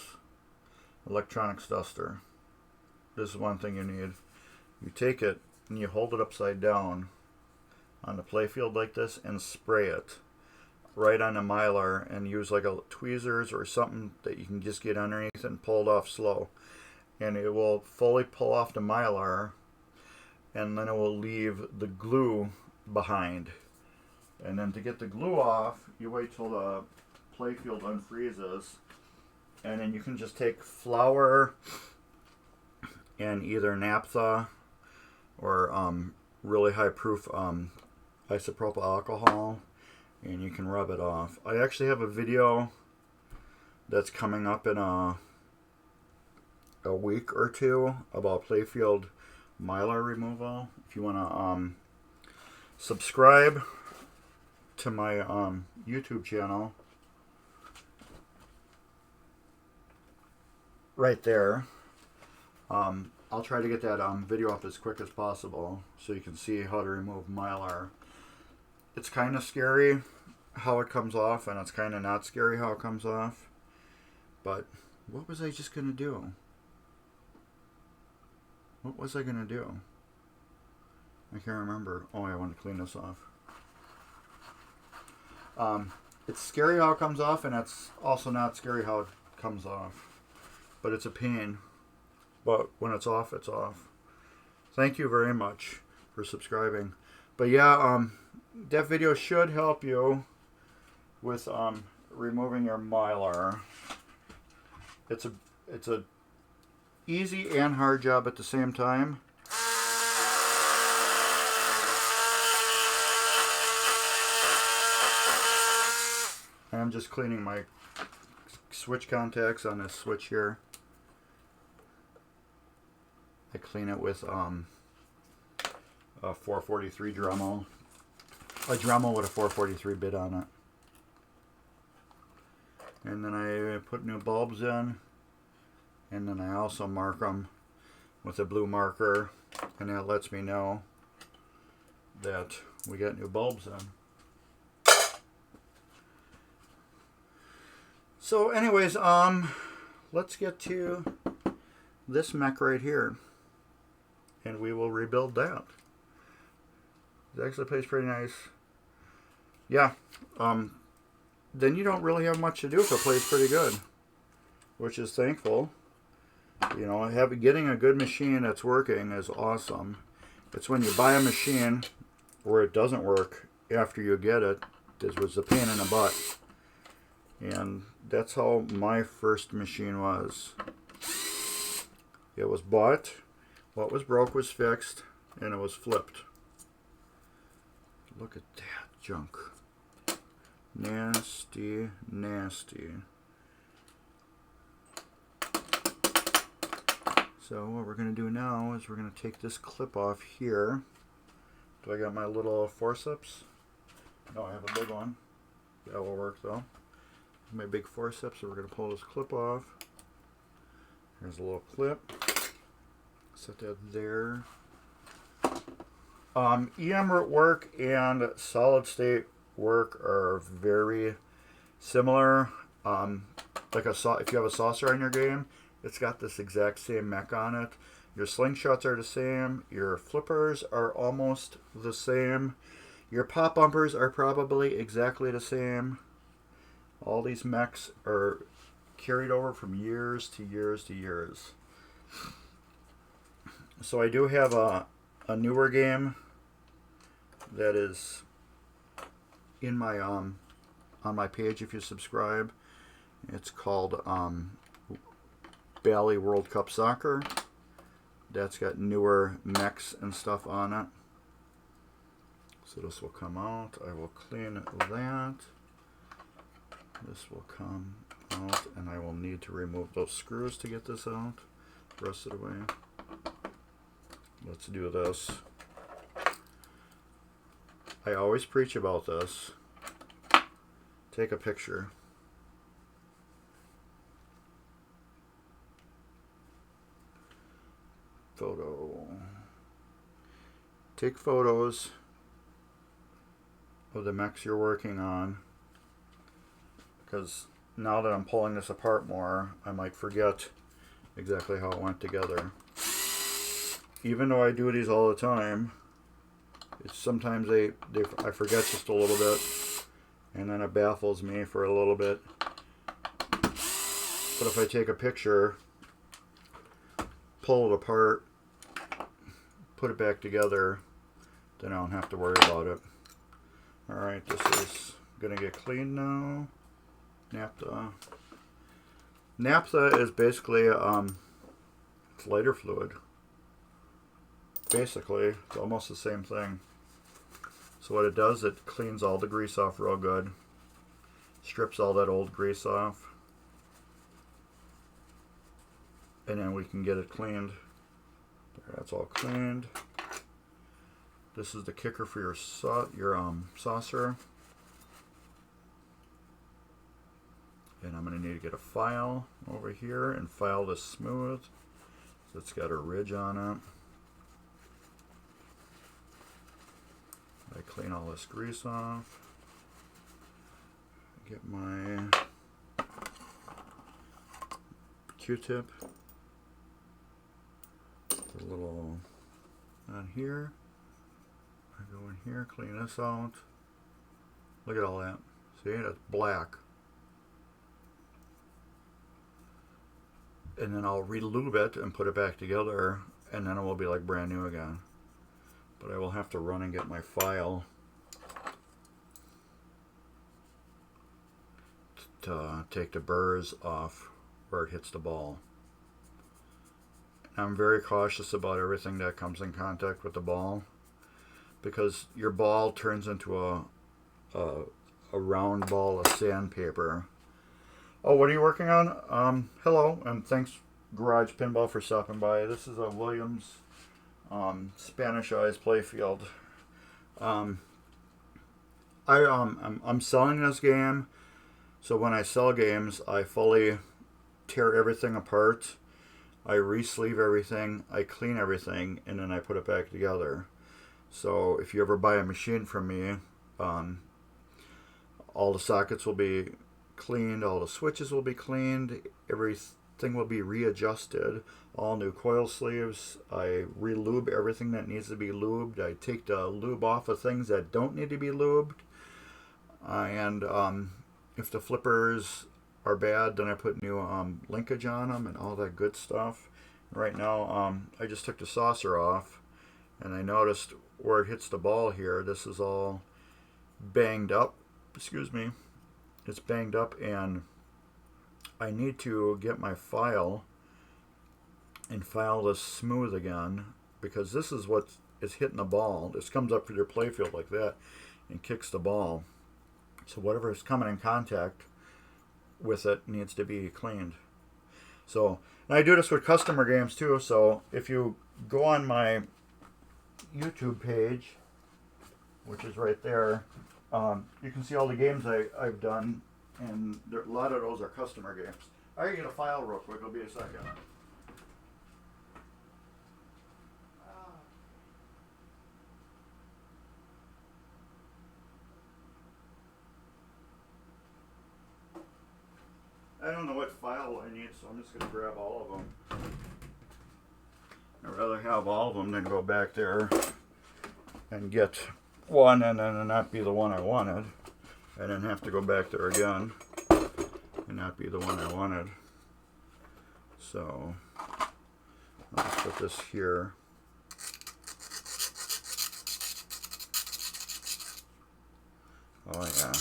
Electronics duster. This is one thing you need. You take it and you hold it upside down on the playfield like this and spray it right on the Mylar and use like a tweezers or something that you can just get underneath and pull it off slow. And it will fully pull off the Mylar, and then it will leave the glue behind. And then to get the glue off, you wait till the playfield unfreezes, and then you can just take flour and either naphtha or really high proof isopropyl alcohol, and you can rub it off. I actually have a video that's coming up in a week or two about Playfield Mylar Removal. If you want to subscribe to my YouTube channel, right there, I'll try to get that video up as quick as possible so you can see how to remove Mylar. It's kind of scary how it comes off, and it's kind of not scary how it comes off. But what was I just going to do? What was I going to do? I can't remember. Oh, I want to clean this off. It's scary how it comes off, and it's also not scary how it comes off. But it's a pain. But when it's off, it's off. Thank you very much for subscribing. But yeah, that video should help you with removing your Mylar. It's a easy and hard job at the same time. I'm just cleaning my switch contacts on this switch here. I clean it with a 443 Dremel. A Dremel with a 443 bit on it. And then I put new bulbs in. And then I also mark them with a blue marker. And that lets me know that we got new bulbs in. So anyways, let's get to this mech right here. And we will rebuild that. It actually plays pretty nice. Yeah. Then you don't really have much to do if it plays pretty good. which is thankful. You know, getting a good machine that's working is awesome. It's when you buy a machine where it doesn't work after you get it that was a pain in the butt. And that's how my first machine was. It was bought, what was broke was fixed, and it was flipped. Look at that junk. Nasty, nasty. So what we're going to do now is we're going to take this clip off here. Do I got my little forceps? No, I have a big one. That will work though. My big forceps, so we're going to pull this clip off. Here's a little clip. Set that there. EM root work and solid state work are very similar. If you have a saucer in your game, it's got this exact same mech on it. Your slingshots are the same. Your flippers are almost the same. Your pop bumpers are probably exactly the same. All these mechs are carried over from years to years to years. So I do have a newer game that is in my on my page if you subscribe. It's called Bally World Cup Soccer. That's got newer mechs and stuff on it. So this will come out. I will clean that. This will come out, and I will need to remove those screws to get this out the rest of the way. Let's do this. I always preach about this. Take a picture. Photo. Take photos of the mechs you're working on, because now that I'm pulling this apart more, I might forget exactly how it went together. Even though I do these all the time, it's sometimes I forget just a little bit, and then it baffles me for a little bit. But if I take a picture, pull it apart, put it back together, then I don't have to worry about it. Alright, this is going to get cleaned now. Naphtha. Naphtha is basically it's lighter fluid. Basically, it's almost the same thing. So what it does, it cleans all the grease off real good. Strips all that old grease off. And then we can get it cleaned. There, that's all cleaned. This is the kicker for your saucer. And I'm going to need to get a file over here and file this smooth. So it's got a ridge on it. I clean all this grease off. Get my Q-tip. A little on here. I go in here, clean this out. Look at all that. See, that's black. And then I'll re-lube it and put it back together, and then it will be like brand new again. But I will have to run and get my file to take the burrs off where it hits the ball. I'm very cautious about everything that comes in contact with the ball, because your ball turns into a round ball of sandpaper. Oh, what are you working on? Hello, and thanks Garage Pinball for stopping by. This is a Williams Spanish-ized Playfield. I'm selling this game, so when I sell games, I fully tear everything apart. I re-sleeve everything, I clean everything, and then I put it back together. So if you ever buy a machine from me, all the sockets will be cleaned, all the switches will be cleaned, everything will be readjusted, all new coil sleeves. I re-lube everything that needs to be lubed. I take the lube off of things that don't need to be lubed. And if the flippers are bad, then I put new linkage on them and all that good stuff. Right now, I just took the saucer off, and I noticed where it hits the ball here, this is all banged up. Excuse me. It's banged up, and I need to get my file and file this smooth again, because this is what is hitting the ball. This comes up with your playfield like that and kicks the ball. So whatever is coming in contact with it needs to be cleaned. So, and I do this with customer games too. So if you go on my YouTube page, which is right there, you can see all the games I've done, and a lot of those are customer games. I can get a file real quick. It'll be a second. I don't know what file I need, so I'm just going to grab all of them. I'd rather have all of them than go back there and get one and then not be the one I wanted, and then have to go back there again and not be the one I wanted. So let's put this here. Oh yeah.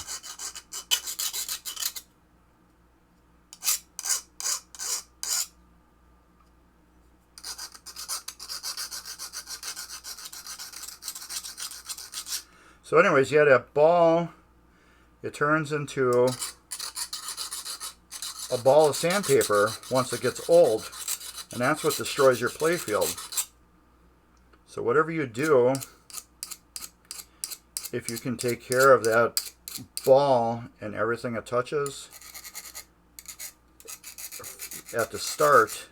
So anyways, yeah, that ball, it turns into a ball of sandpaper once it gets old, and that's what destroys your playfield. So whatever you do, if you can take care of that ball and everything it touches at the start,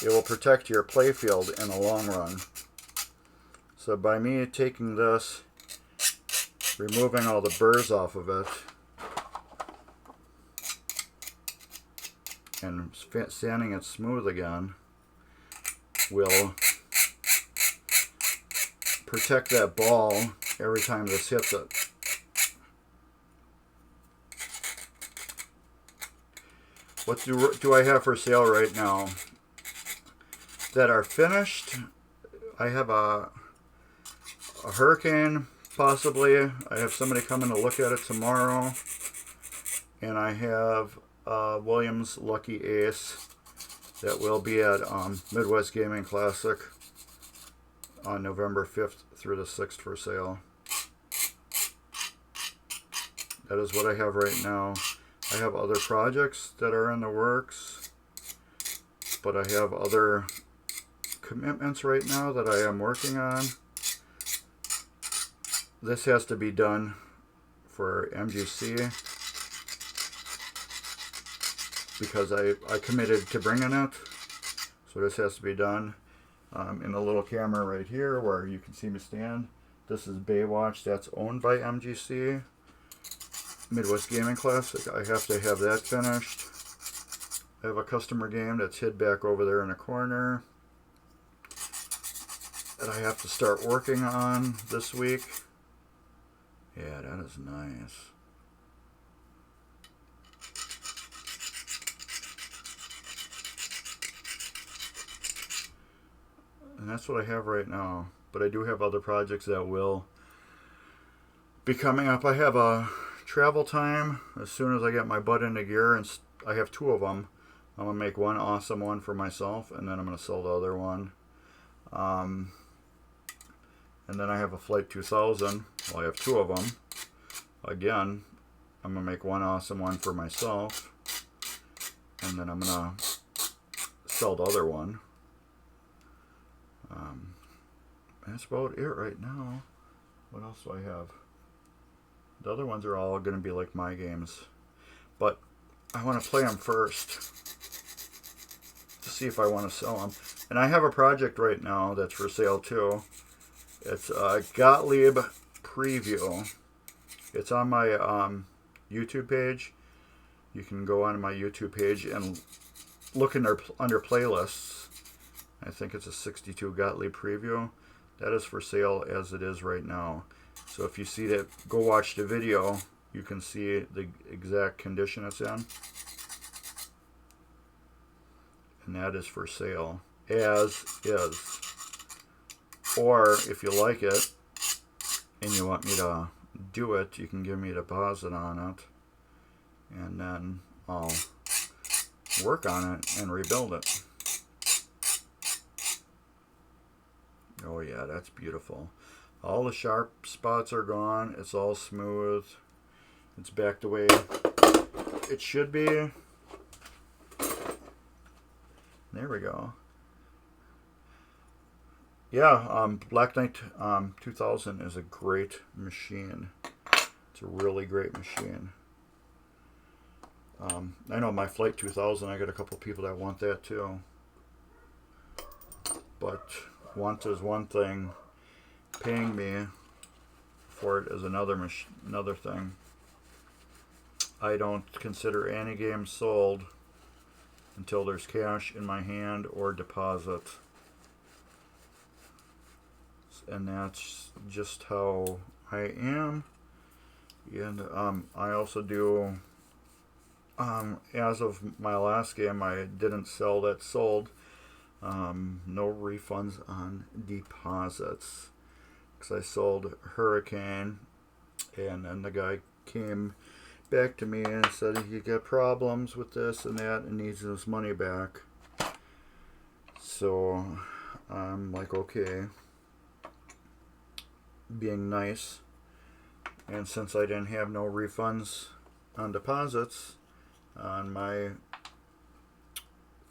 it will protect your playfield in the long run. So by me taking this, removing all the burrs off of it, and sanding it smooth again, will protect that ball every time this hits it. What do I have for sale right now that are finished? I have a Hurricane, possibly. I have somebody coming to look at it tomorrow, and I have Williams Lucky Ace that will be at Midwest Gaming Classic on November 5th through the 6th for sale. That is what I have right now. I have other projects that are in the works, but I have other commitments right now that I am working on. This has to be done for MGC because I committed to bringing it. So this has to be done in the little camera right here where you can see me stand. This is Baywatch. That's owned by MGC. Midwest Gaming Classic. I have to have that finished. I have a customer game that's hid back over there in the corner that I have to start working on this week. Yeah, that is nice. And that's what I have right now. But I do have other projects that will be coming up. I have a travel time as soon as I get my butt into gear, and I have two of them. I'm going to make one awesome one for myself, and then I'm going to sell the other one. And then I have a Flight 2000. Well, I have two of them. Again, I'm going to make one awesome one for myself. And then I'm going to sell the other one. That's about it right now. What else do I have? The other ones are all going to be like my games. But I want to play them first to see if I want to sell them. And I have a project right now that's for sale too. It's a Gottlieb preview. It's on my YouTube page. You can go on my YouTube page and look in there under playlists. I think it's a 62 Gottlieb preview. That is for sale as it is right now. So if you see that, go watch the video you can see the exact condition it's in. And that is for sale, as is. Or if you like it and you want me to do it, you can give me a deposit on it, and then I'll work on it and rebuild it. Oh yeah, that's beautiful. All the sharp spots are gone. It's all smooth. It's back the way it should be. There we go. Yeah, Black Knight 2000 is a great machine. It's a really great machine. I know my Flight 2000, I got a couple people that want that too. But want is one thing. Paying me for it is another thing. I don't consider any game sold until there's cash in my hand or deposit. And that's just how I am. And I also do, as of my last game, I didn't sell that sold. No refunds on deposits. Because I sold Hurricane, and then the guy came back to me and said he got problems with this and that and needs his money back. So I'm like, okay, being nice. And since I didn't have no refunds on deposits on my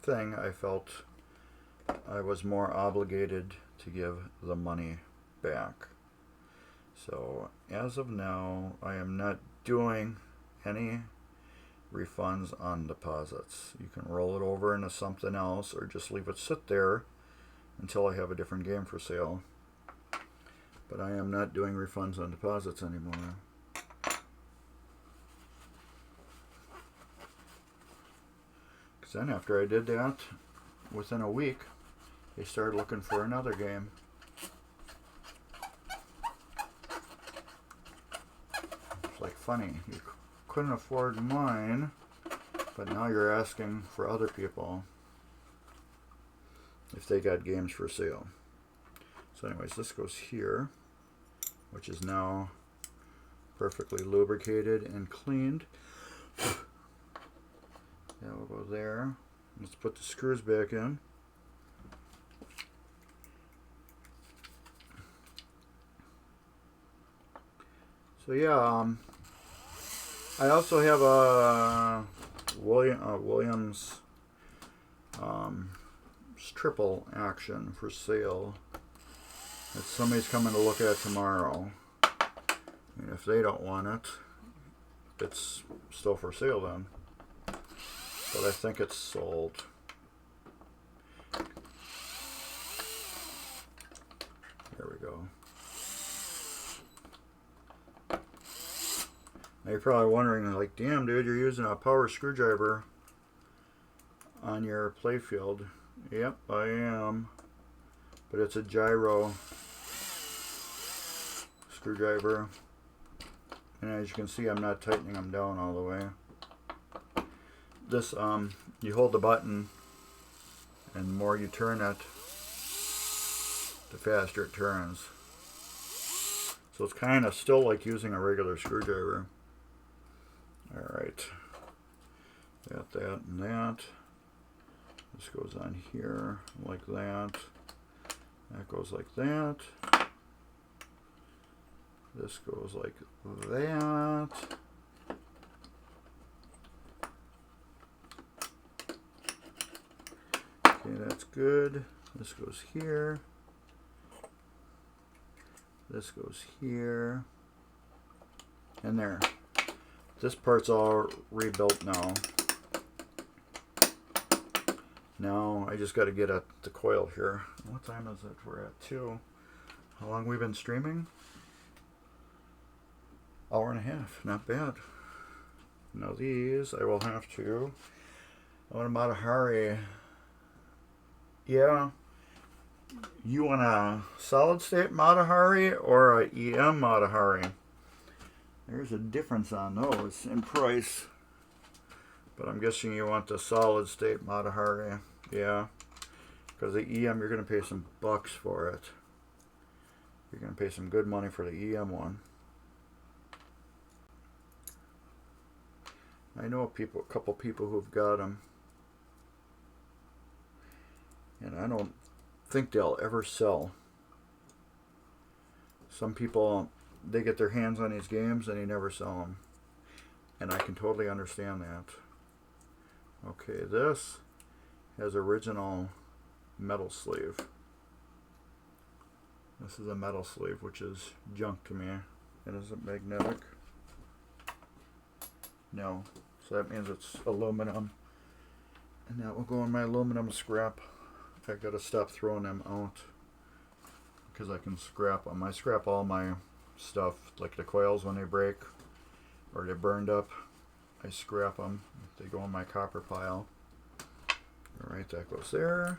thing, I felt I was more obligated to give the money back. So as of now, I am not doing any refunds on deposits. You can roll it over into something else or just leave it sit there until I have a different game for sale. But I am not doing refunds on deposits anymore. Because then after I did that, within a week, they started looking for another game. It's like funny. You couldn't afford mine, but now you're asking for other people if they got games for sale. So anyways, this goes here, which is now perfectly lubricated and cleaned. That will go there. Let's put the screws back in. So yeah, I also have a Williams triple action for sale that somebody's coming to look at tomorrow. And if they don't want it, it's still for sale then. But I think it's sold. There we go. Now you're probably wondering, like, damn dude, you're using a power screwdriver on your Playfield. Yep, I am. But it's a gyro screwdriver. And as you can see, I'm not tightening them down all the way. This, you hold the button, and the more you turn it, the faster it turns. So it's kind of still like using a regular screwdriver. Alright. Got that and that. This goes on here like that. That goes like that. This goes like that. Okay, that's good. This goes here. This goes here. And there. This part's all rebuilt now. Now I just got to get at the coil here. What time is it? We're at 2. How long we been streaming? Hour and a half. Not bad. Now these I will have to. I want a Matahari. Yeah. You want a solid state Matahari or a EM Matahari? There's a difference on those in price. But I'm guessing you want the solid state Matahari. Yeah. Because the EM, you're going to pay some bucks for it. You're going to pay some good money for the EM one. I know a couple people who've got them. And I don't think they'll ever sell. Some people, they get their hands on these games and they never sell them. And I can totally understand that. Okay, this has original metal sleeve. This is a metal sleeve, which is junk to me. And is it magnetic? No. So that means it's aluminum. And that will go in my aluminum scrap. I gotta stop throwing them out because I can scrap them. I scrap all my stuff, like the coils when they break or they're burned up. I scrap them. They go in my copper pile. Alright, that goes there.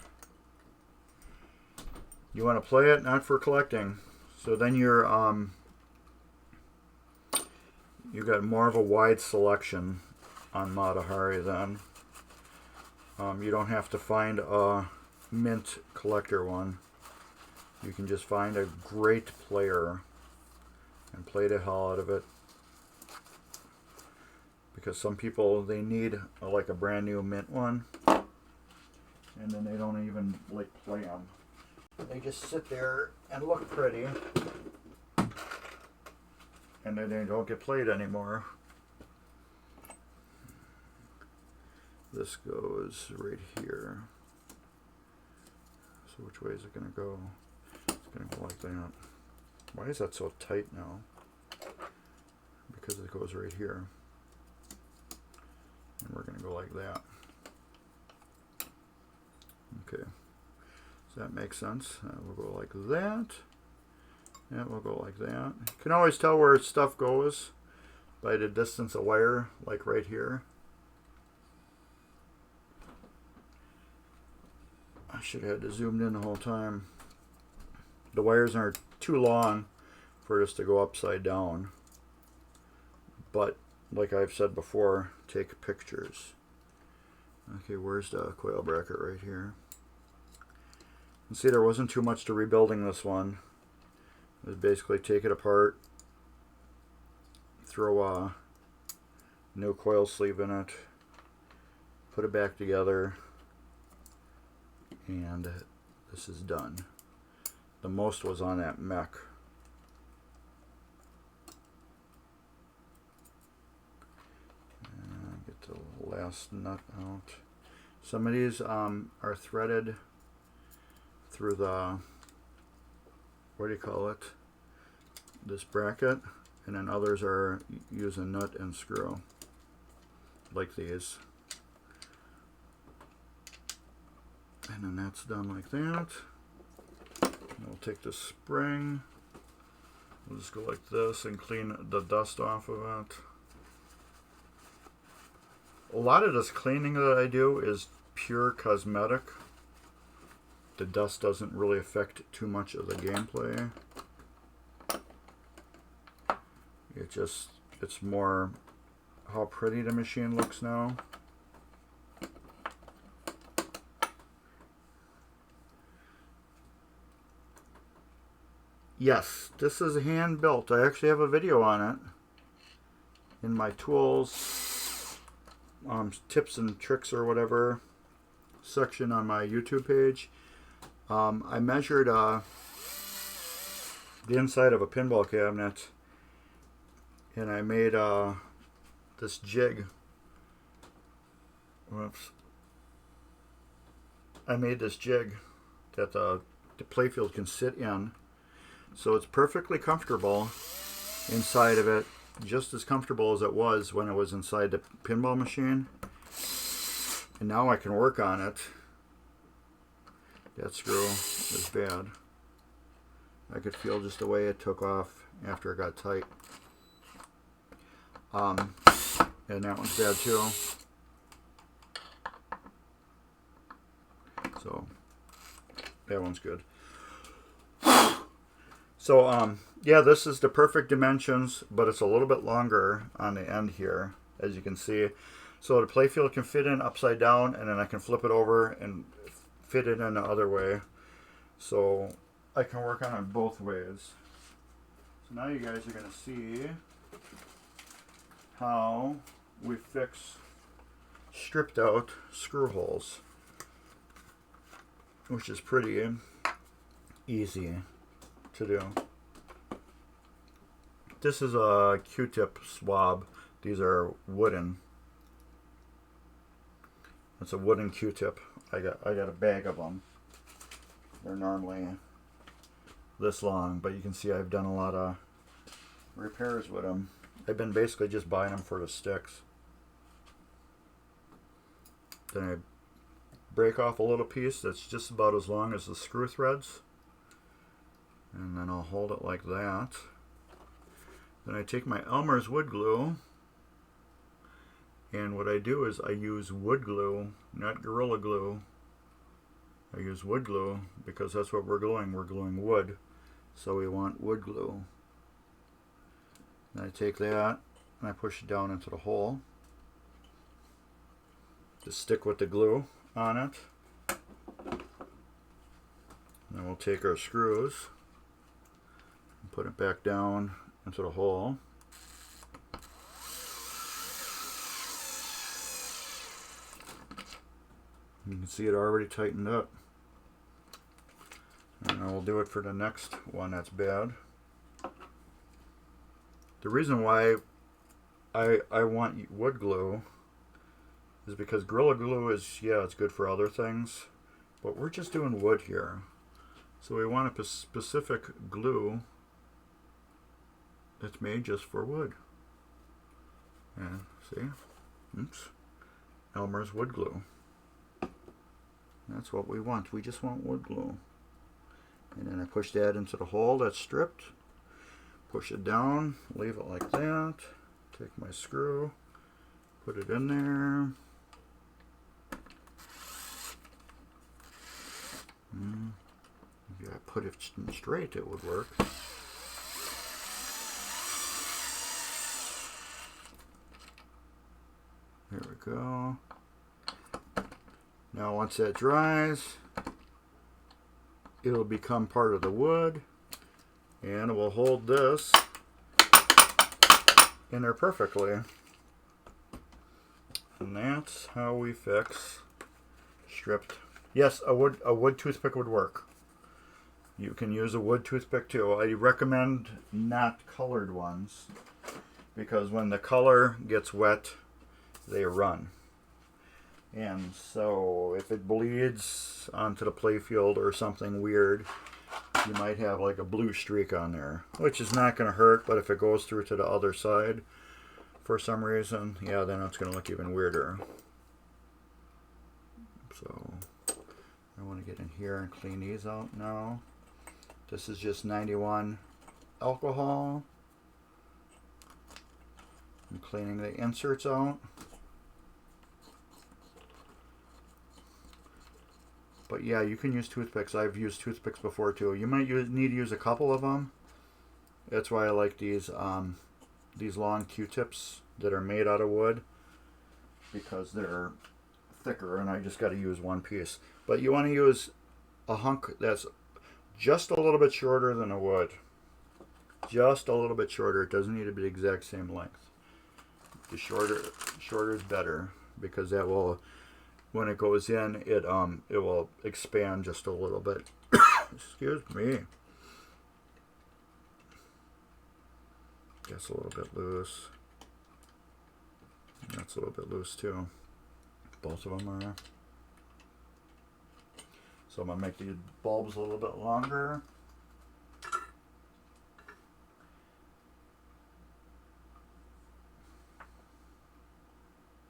You want to play it, not for collecting. So then you're you got more of a wide selection on Matahari then. You don't have to find a mint collector one. You can just find a great player and play the hell out of it. Because some people, they need like a brand new mint one, and then they don't even like play them. They just sit there and look pretty, and then they don't get played anymore. This goes right here. So which way is it going to go? It's going to go like that. Why is that so tight now? Because it goes right here. And we're going to go like that. Okay. Does that make sense? We'll go like that. And we'll go like that. You can always tell where stuff goes by the distance of wire, like right here. I should have had to zoom in the whole time. The wires aren't too long for this to go upside down. But, like I've said before, take pictures. Okay, where's the coil bracket? Right here. And see, there wasn't too much to rebuilding this one. It was basically take it apart, throw a new coil sleeve in it, put it back together, and this is done. The most was on that mech. Get the last nut out. Some of these are threaded through the, what do you call it, this bracket, and then others are using nut and screw, like these. And then that's done like that. And we'll take the spring, we'll just go like this and clean the dust off of it. A lot of this cleaning that I do is pure cosmetic. The dust doesn't really affect too much of the gameplay. It's more how pretty the machine looks now. Yes, this is hand built. I actually have a video on it in my tools, tips and tricks or whatever section on my YouTube page. I measured the inside of a pinball cabinet, and I made this jig. Whoops. I made this jig that the Playfield can sit in. So it's perfectly comfortable inside of it, just as comfortable as it was when it was inside the pinball machine. And now I can work on it. That screw is bad. I could feel just the way it took off after it got tight. And that one's bad too. So that one's good. So, yeah, this is the perfect dimensions, but it's a little bit longer on the end here, as you can see. So the playfield can fit in upside down, and then I can flip it over and fit it in the other way. So I can work on it both ways. So now you guys are going to see how we fix stripped out screw holes, which is pretty easy to do. This is a Q-tip swab. These are wooden. It's a wooden Q-tip. I got a bag of them. They're normally this long, but you can see I've done a lot of repairs with them. I've been basically just buying them for the sticks. Then I break off a little piece that's just about as long as the screw threads, and then I'll hold it like that. Then I take my Elmer's wood glue, and what I do is I use wood glue, not Gorilla Glue. I use wood glue because that's what we're gluing. We're gluing wood, so we want wood glue. And I take that and I push it down into the hole to stick with the glue on it. Then we'll take our screws and put it back down into the hole. You can see it already tightened up. And I will do it for the next one that's bad. The reason why I want wood glue is because Gorilla Glue is, yeah, it's good for other things, but we're just doing wood here. So we want a specific glue that's made just for wood. And see? Oops. Elmer's wood glue. That's what we want. We just want wood glue. And then I push that into the hole that's stripped. Push it down. Leave it like that. Take my screw. Put it in there. If I put it straight, it would work. There we go. Now once that dries, it'll become part of the wood, and it will hold this in there perfectly. And that's how we fix stripped. Yes, a wood toothpick would work. You can use a wood toothpick too. I recommend not colored ones, because when the color gets wet, they run. And so if it bleeds onto the playfield or something weird, you might have like a blue streak on there, which is not going to hurt, but if it goes through to the other side for some reason, yeah, then it's going to look even weirder. So I want to get in here and clean these out now. This is just 91 alcohol. I'm cleaning the inserts out. But yeah, you can use toothpicks. I've used toothpicks before too. You might need to use a couple of them. That's why I like these long Q-tips that are made out of wood, because they're thicker and I just got to use one piece. But you want to use a hunk that's just a little bit shorter than a wood. Just a little bit shorter. It doesn't need to be the exact same length. The shorter is better, because that will, when it goes in, it will expand just a little bit. Excuse me. That's a little bit loose. That's a little bit loose too. Both of them are. So I'm going to make the bulbs a little bit longer.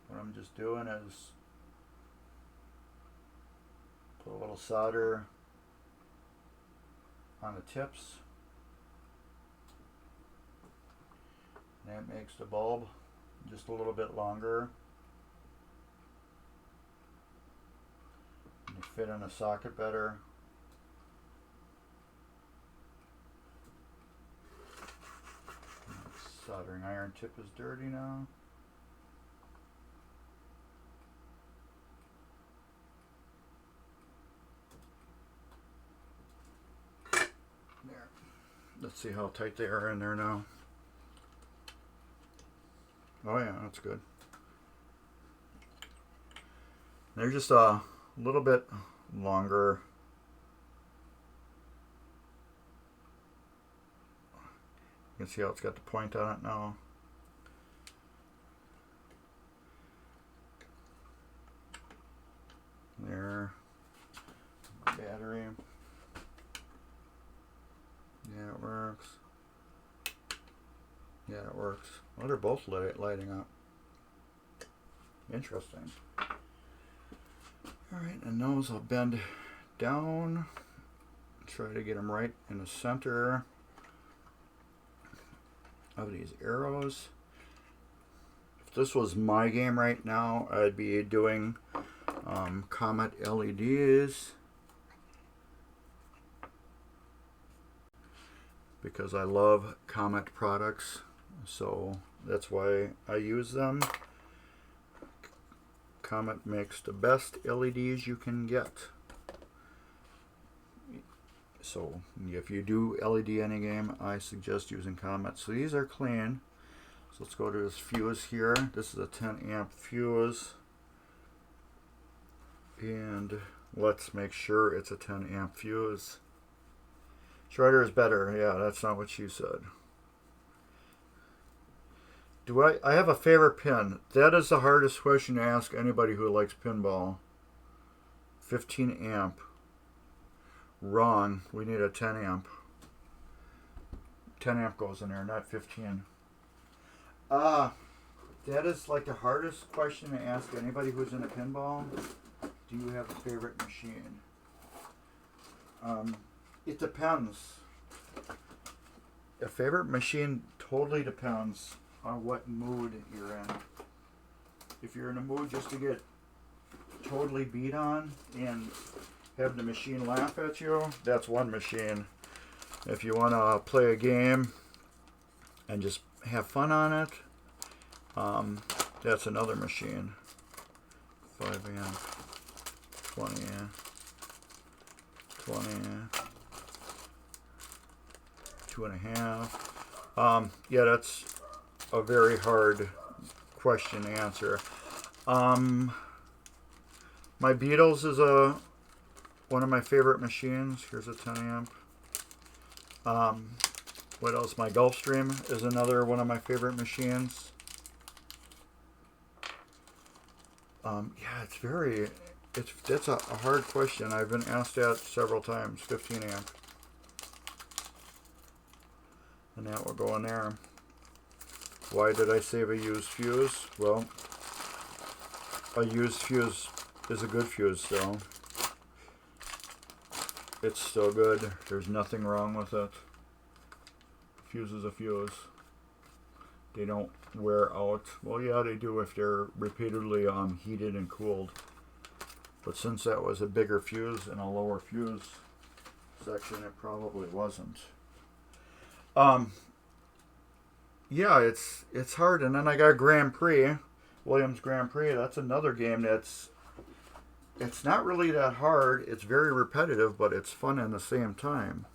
What I'm just doing is put a little solder on the tips. That makes the bulb just a little bit longer. And they fit in a socket better. soldering iron tip is dirty now. There. Let's see how tight they are in there now. Oh yeah, that's good. They're just a little bit longer. You can see how it's got the point on it now. There. Battery. Yeah, it works. Yeah, it works. Well, they're both lighting up. Interesting. Alright, and those I'll bend down. Try to get them right in the center of these arrows. If this was my game right now, I'd be doing Comet LEDs. Because I love Comet products. So that's why I use them. Comet makes the best LEDs you can get. So if you do LED in a game, I suggest using Comet. So these are clean. So let's go to this fuse here. This is a 10 amp fuse. And let's make sure it's a 10 amp fuse. Shredder is better. Yeah, that's not what you said. I have a favorite pin. That is the hardest question to ask anybody who likes pinball. 15 amp. Wrong. We need a 10 amp. 10 amp goes in there, not 15. That is like the hardest question to ask anybody who's in a pinball. Do you have a favorite machine? It depends. A favorite machine totally depends on what mood you're in. If you're in a mood just to get totally beat on and have the machine laugh at you, that's one machine. If you want to play a game and just have fun on it, that's another machine. 5 amp, 20 amp, 20 amp, 2.5. Yeah, that's a very hard question to answer. My Beatles is one of my favorite machines. Here's a 10 amp. What else? My Gulfstream is another one of my favorite machines. Yeah, that's a hard question. I've been asked that several times. 15 amp. And that will go in there. Why did I save a used fuse? Well, a used fuse is a good fuse still. It's still good. There's nothing wrong with it. Fuse is a fuse. They don't wear out. Well, yeah, they do if they're repeatedly heated and cooled. But since that was a bigger fuse and a lower fuse section, it probably wasn't. Yeah, it's hard. And then I got Grand Prix, Williams Grand Prix. That's another game it's not really that hard. It's very repetitive, but it's fun at the same time.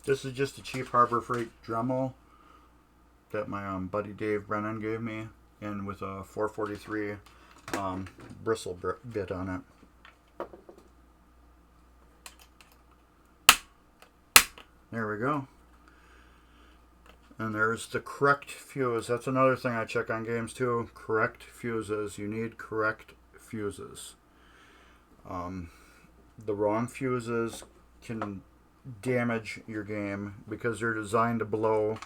This is just a cheap Harbor Freight Dremel that my buddy Dave Brennan gave me, and with a 443 bristle bit on it. There we go. And there's the correct fuse. That's another thing I check on games too. Correct fuses. You need correct fuses. The wrong fuses can damage your game because they're designed to blow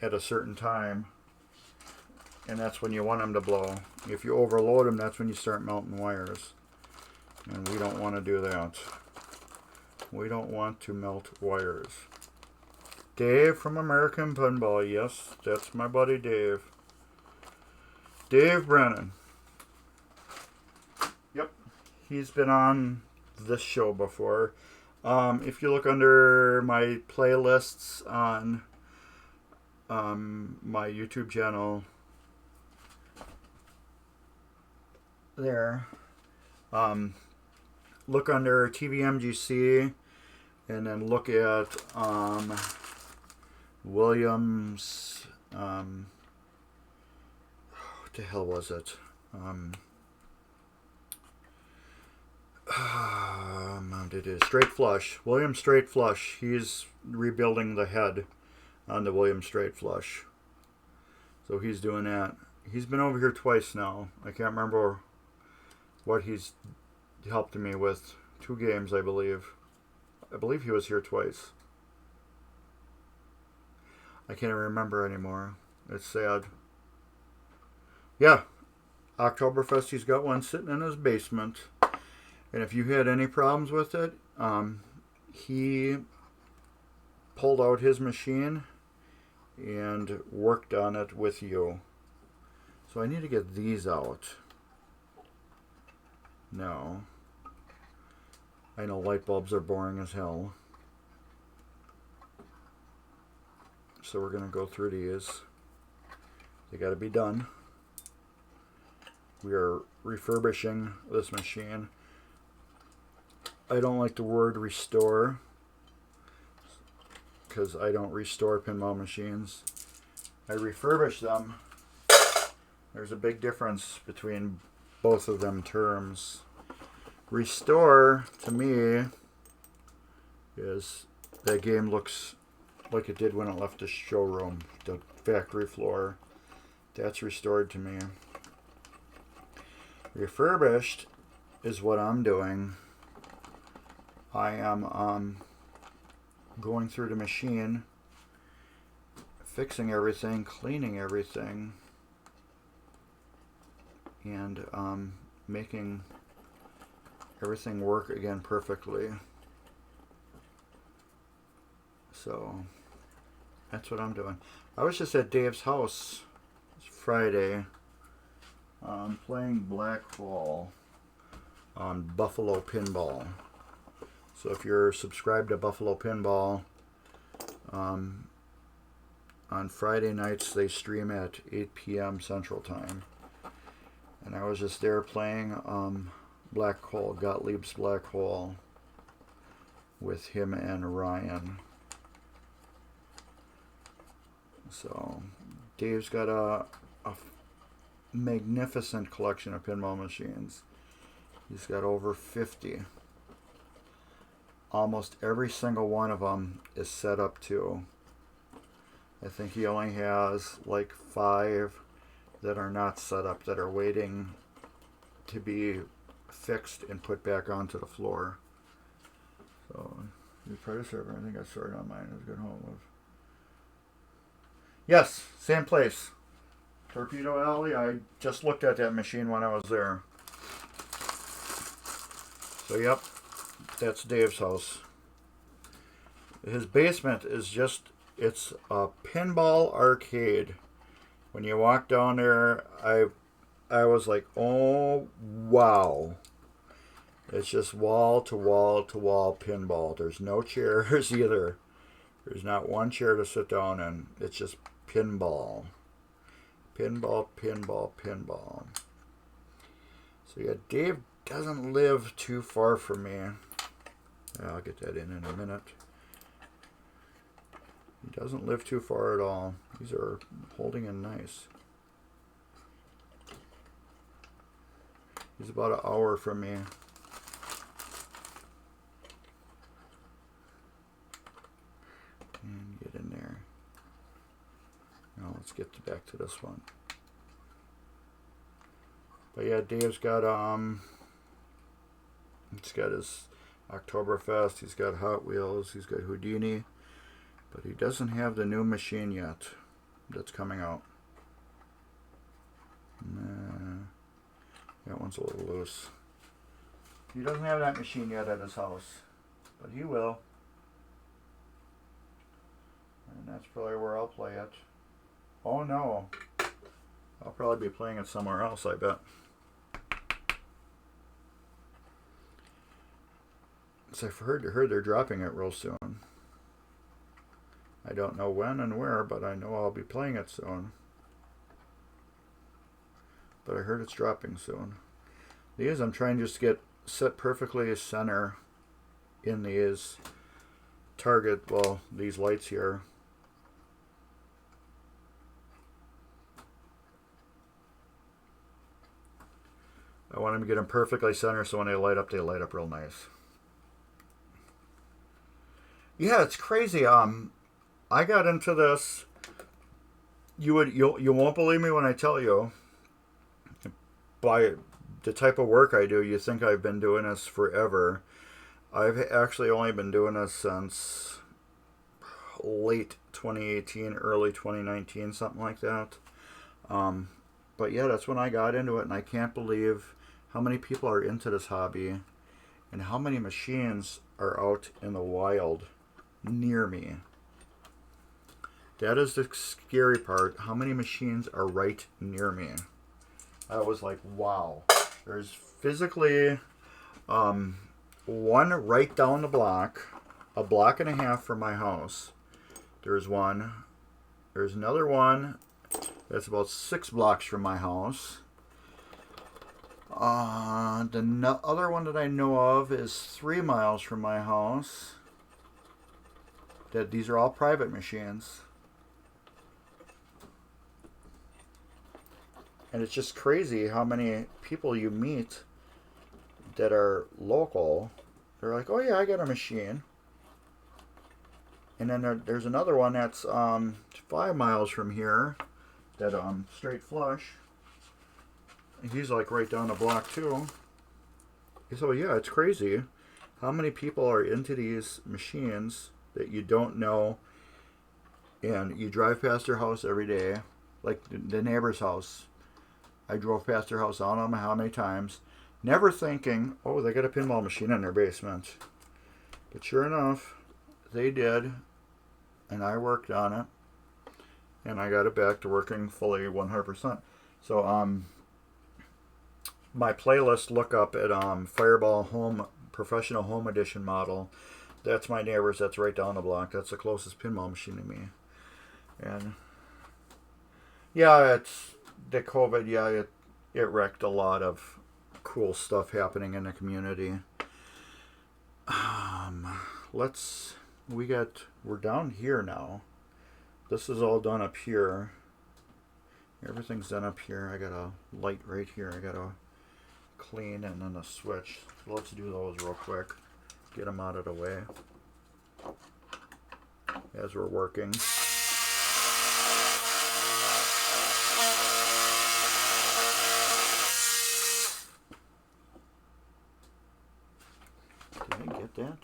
at a certain time. And that's when you want them to blow. If you overload them, that's when you start melting wires. And we don't want to do that. We don't want to melt wires. Dave from American Pinball. Yes, that's my buddy Dave. Dave Brennan. Yep. He's been on this show before. If you look under my playlists on my YouTube channel, there, look under tvMGC, and then look at Williams. What the hell was it? Straight Flush. William Straight Flush. He's rebuilding the head on the William Straight Flush. So he's doing that. He's been over here twice now. I can't remember what he's helped me with. 2 games, I believe. I believe he was here twice. I can't even remember anymore. It's sad. Yeah. Oktoberfest, he's got one sitting in his basement. And if you had any problems with it, he pulled out his machine and worked on it with you. So I need to get these out. No. I know light bulbs are boring as hell. So we're going to go through these. They got to be done. We are refurbishing this machine. I don't like the word restore because I don't restore pinball machines. I refurbish them. There's a big difference between both of them terms. Restore, to me, is that game looks like it did when it left the showroom, the factory floor. That's restored to me. Refurbished is what I'm doing. I am going through the machine, fixing everything, cleaning everything, and making everything work again perfectly. So that's what I'm doing. I was just at Dave's house. It's Friday. Playing Black Hole on Buffalo Pinball. So if you're subscribed to Buffalo Pinball, on Friday nights they stream at 8 p.m. Central Time. And I was just there playing Black Hole, Gottlieb's Black Hole, with him and Ryan. So Dave's got a magnificent collection of pinball machines. He's got over 50. Almost every single one of them is set up too. I think he only has like 5 that are not set up, that are waiting to be fixed and put back onto the floor. So, the predecessor, I think I started on mine. It was a good home with. Yes, same place. Torpedo Alley. I just looked at that machine when I was there. So, yep, that's Dave's house. His basement is just, it's a pinball arcade. When you walk down there, I was like, oh, wow. It's just wall to wall to wall pinball. There's no chairs either. There's not one chair to sit down in. It's just pinball. Pinball, pinball, pinball. So yeah, Dave doesn't live too far from me. Yeah, I'll get that in a minute. He doesn't live too far at all. These are holding in nice. He's about an hour from me. And get in there. back to this one. But yeah, Dave's got he's got his Oktoberfest, he's got Hot Wheels, he's got Houdini, but he doesn't have the new machine yet that's coming out. That one's a little loose. He doesn't have that machine yet at his house, but he will. And that's probably where I'll play it. Oh no, I'll probably be playing it somewhere else, I bet. So I've heard they're dropping it real soon. I don't know when and where, but I know I'll be playing it soon. But I heard it's dropping soon. These I'm trying to just get set perfectly as center in these target, well, these lights here. I want them to get them perfectly center so when they light up real nice. Yeah, it's crazy. I got into this. You won't believe me when I tell you. By the type of work I do, you think I've been doing this forever. I've actually only been doing this since late 2018, early 2019, something like that. But yeah, that's when I got into it, and I can't believe how many people are into this hobby and how many machines are out in the wild near me. That is the scary part. How many machines are right near me? I was like, wow. There's physically one right down the block, a block and a half from my house. There's one. There's another one that's about 6 blocks from my house. The other one that I know of is 3 miles from my house. These are all private machines. And it's just crazy how many people you meet that are local. They're like, oh yeah, I got a machine. And then there's another one that's 5 miles from here, that straight flush. And he's like right down the block too. So yeah, it's crazy how many people are into these machines that you don't know, and you drive past their house every day, like the neighbor's house. I drove past their house, I don't know how many times, never thinking, oh, they got a pinball machine in their basement. But sure enough, they did, and I worked on it, and I got it back to working fully 100%. So, my playlist, look up at Fireball Home Professional Home Edition model. That's my neighbor's. That's right down the block. That's the closest pinball machine to me. And yeah, it's the COVID. Yeah, it wrecked a lot of cool stuff happening in the community. We're down here now. This is all done up here. Everything's done up here. I got a light right here. I got to clean, and then a switch. So let's do those real quick. Get them out of the way as we're working. Did I get that?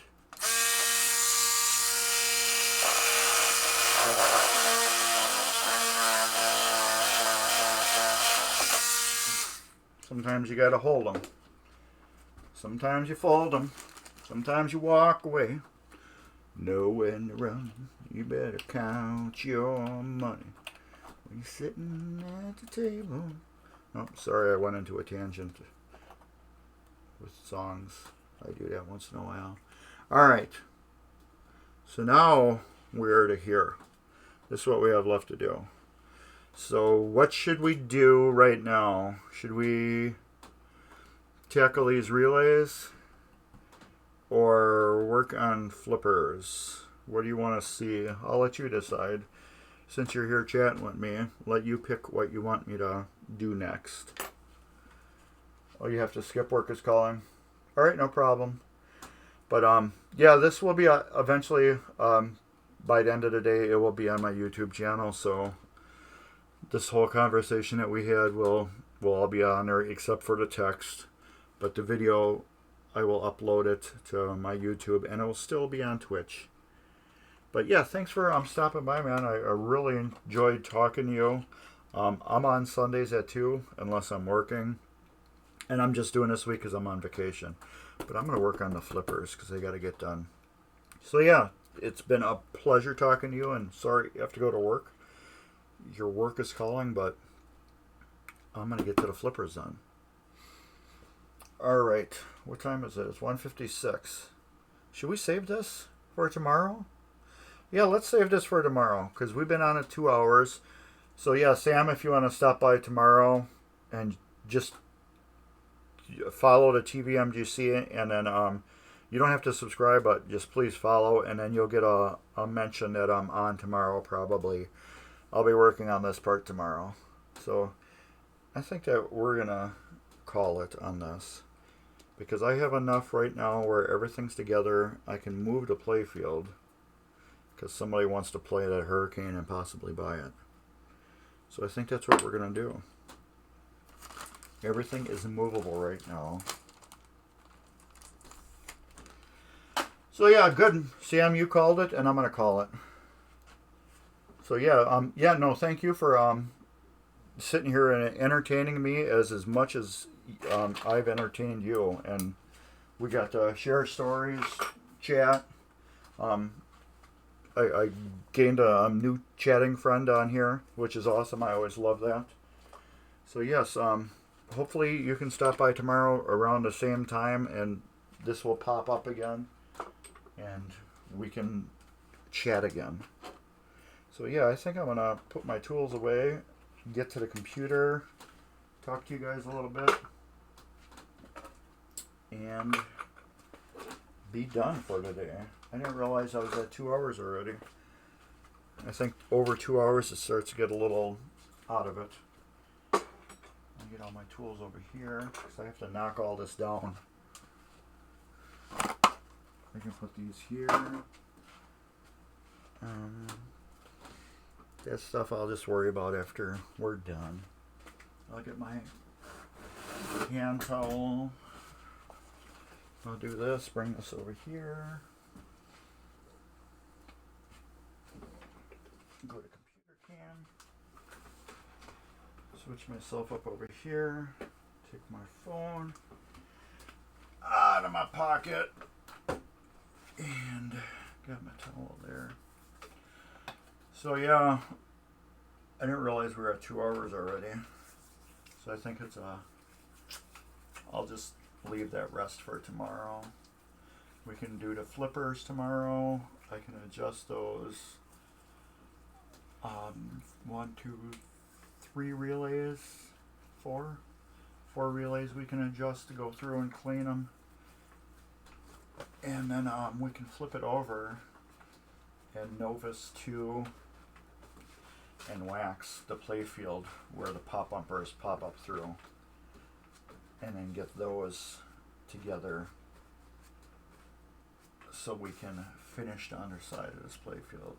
Sometimes you gotta hold them. Sometimes you fold them. Sometimes you walk away. Know when to run. You better count your money when you're sitting at the table. Oh, sorry, I went into a tangent with songs. I do that once in a while. Alright. So now we're to here. This is what we have left to do. So what should we do right now? Should we tackle these relays or work on flippers? What do you want to see? I'll let you decide. Since you're here chatting with me, let you pick what you want me to do next. Oh, you have to skip work is calling. All right, no problem. But yeah, this will be eventually by the end of the day it will be on my YouTube channel. So this whole conversation that we had will all be on there except for the text. But the video, I will upload it to my YouTube, and it will still be on Twitch. But yeah, thanks for stopping by, man. I really enjoyed talking to you. I'm on Sundays at 2, unless I'm working. And I'm just doing this week because I'm on vacation. But I'm going to work on the flippers because they got to get done. So yeah, it's been a pleasure talking to you, and sorry you have to go to work. Your work is calling, but I'm going to get to the flippers done. Alright, what time is it? It's 1:56. Should we save this for tomorrow? Yeah, let's save this for tomorrow, because we've been on it 2 hours. So yeah, Sam, if you want to stop by tomorrow and just follow the tvMGC, and then you don't have to subscribe, but just please follow, and then you'll get a mention that I'm on tomorrow probably. I'll be working on this part tomorrow. So I think that we're going to call it on this, because I have enough right now where everything's together. I can move to Playfield because somebody wants to play that Hurricane and possibly buy it. So I think that's what we're going to do. Everything is movable right now. So yeah, good. Sam, you called it, and I'm going to call it. So yeah, no, thank you for sitting here and entertaining me as much as I've entertained you. And we got to share stories, chat. I gained a new chatting friend on here, which is awesome. I always love that. So yes, hopefully you can stop by tomorrow around the same time, and this will pop up again, and we can chat again. So yeah, I think I'm going to put my tools away, get to the computer, talk to you guys a little bit, and be done for today. I didn't realize I was at 2 hours already. I think over 2 hours it starts to get a little out of it. I'll get all my tools over here because I have to knock all this down. I can put these here. That stuff I'll just worry about after we're done. I'll get my hand towel. I'll do this, bring this over here. Go to computer cam. Switch myself up over here. Take my phone out of my pocket. And got my towel there. So yeah, I didn't realize we were at 2 hours already. So I think it's I'll just leave that rest for tomorrow. We can do the flippers tomorrow. I can adjust those. 1, 2, 3 relays, 4 relays we can adjust to go through and clean them. And then we can flip it over and Novus 2 and wax the Playfield where the pop bumpers pop up through, and then get those together so we can finish the underside of this Playfield.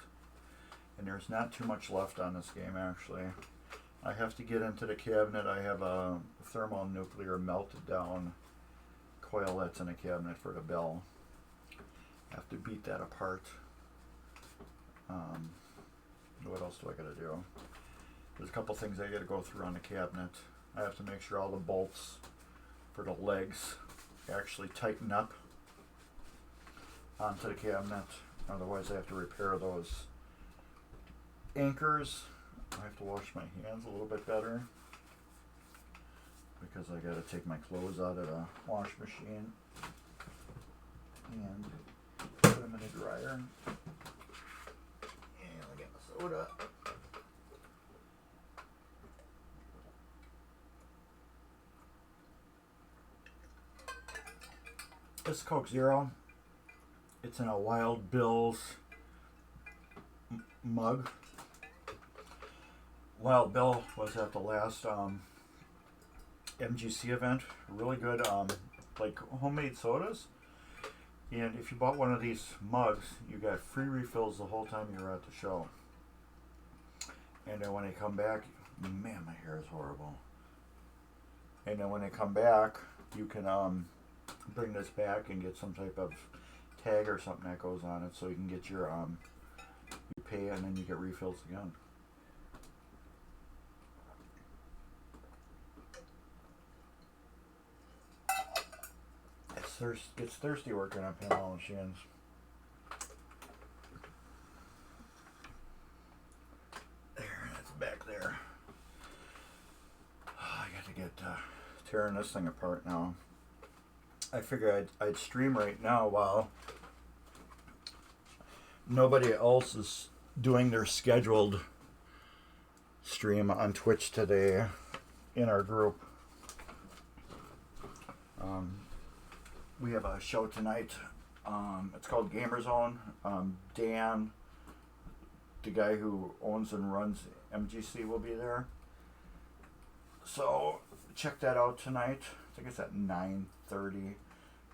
And there's not too much left on this game, actually. I have to get into the cabinet. I have a thermonuclear melted down coil that's in a cabinet for the bell. I have to beat that apart. What else do I gotta do? There's a couple things I gotta go through on the cabinet. I have to make sure all the bolts for the legs actually tighten up onto the cabinet. Otherwise I have to repair those anchors. I have to wash my hands a little bit better because I gotta take my clothes out of the wash machine and put them in the dryer. And I got my soda. This is Coke Zero. It's in a Wild Bill's mug. Wild Bill was at the last MGC event. Really good, like homemade sodas. And if you bought one of these mugs, you got free refills the whole time you were at the show. And then when they come back, Man, my hair is horrible. And then when they come back, you can bring this back and get some type of tag or something that goes on it, so you can get your you pay and then you get refills again. Gets thirsty working on pinball machines. There, that's back there. I got to get tearing this thing apart now. I figured I'd stream right now while nobody else is doing their scheduled stream on Twitch today in our group. We have a show tonight. It's called Gamerzone. Dan, the guy who owns and runs MGC, will be there. So check that out tonight. I think it's at 9:30.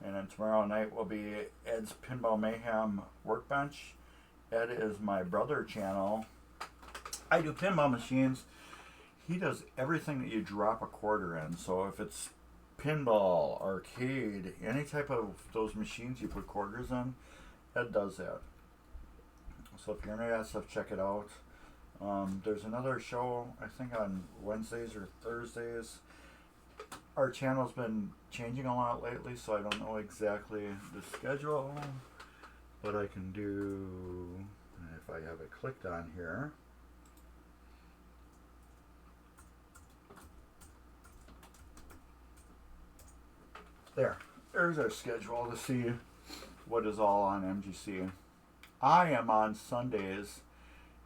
And then tomorrow night will be Ed's Pinball Mayhem Workbench. Ed is my brother channel. I do pinball machines. He does everything that you drop a quarter in. So if it's pinball, arcade, any type of those machines you put quarters in, Ed does that. So if you're into that stuff, check it out. There's another show, I think on Wednesdays or Thursdays. Our channel's been changing a lot lately, so I don't know exactly the schedule, but I can do, if I have it clicked on here. There's our schedule to see what is all on MGC. I am on Sundays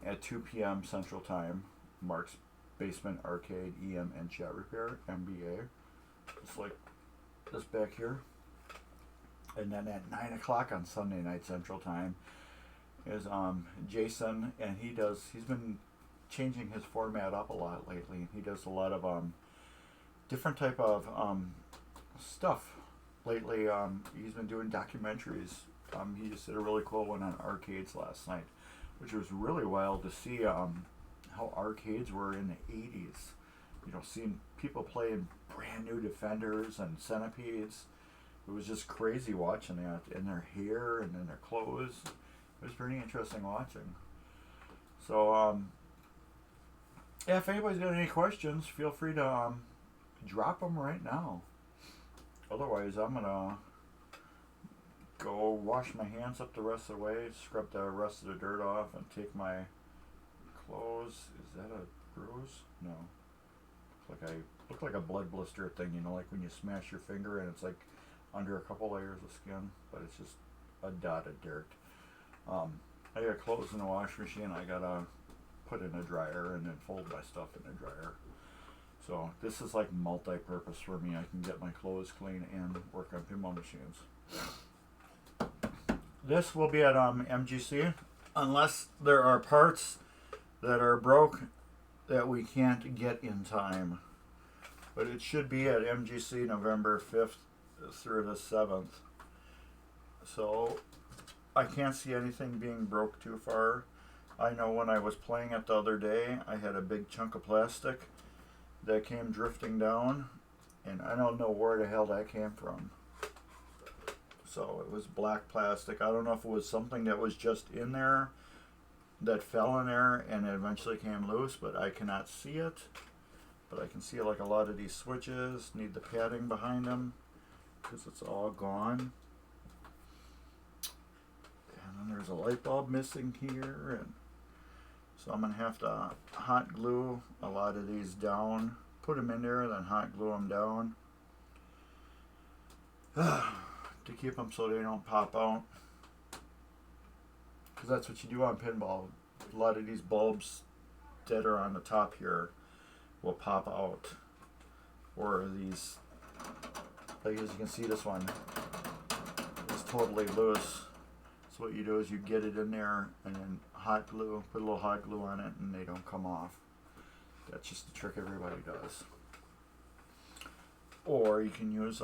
at 2 p.m. Central Time. Mark's Basement Arcade, EM, and Chat Repair, MBA. It's like this back here. And then at 9 o'clock on Sunday night Central Time is Jason, and he's been changing his format up a lot lately. He does a lot of different type of stuff. Lately, he's been doing documentaries. He just did a really cool one on arcades last night, which was really wild to see how arcades were in the 80s. You know, seeing people playing brand new Defenders and Centipedes. It was just crazy watching that, in their hair and in their clothes. It was pretty interesting watching. So, yeah, if anybody's got any questions, feel free to drop them right now. Otherwise, I'm going to go wash my hands up the rest of the way, scrub the rest of the dirt off, and take my clothes. Is that a bruise? No. Look like a blood blister thing, you know, like when you smash your finger and it's like under a couple layers of skin, but it's just a dot of dirt. I got clothes in the wash machine. I gotta put in a dryer and then fold my stuff in the dryer. So this is like multi-purpose for me. I can get my clothes clean and work on pinball machines. This will be at MGC, unless there are parts that are broke that we can't get in time. But it should be at MGC November 5th through the 7th. So I can't see anything being broke too far. I know when I was playing it the other day, I had a big chunk of plastic that came drifting down, and I don't know where the hell that came from. So it was black plastic. I don't know if it was something that was just in there that fell in there and it eventually came loose, but I cannot see it. But I can see like a lot of these switches need the padding behind them because it's all gone. And then there's a light bulb missing here, and so I'm going to have to hot glue a lot of these down, put them in there, then hot glue them down to keep them so they don't pop out. Because that's what you do on pinball. A lot of these bulbs that are on the top here will pop out. Or these, like as you can see, this one is totally loose. So what you do is you get it in there and then hot glue, put a little hot glue on it, and they don't come off. That's just the trick everybody does. Or you can use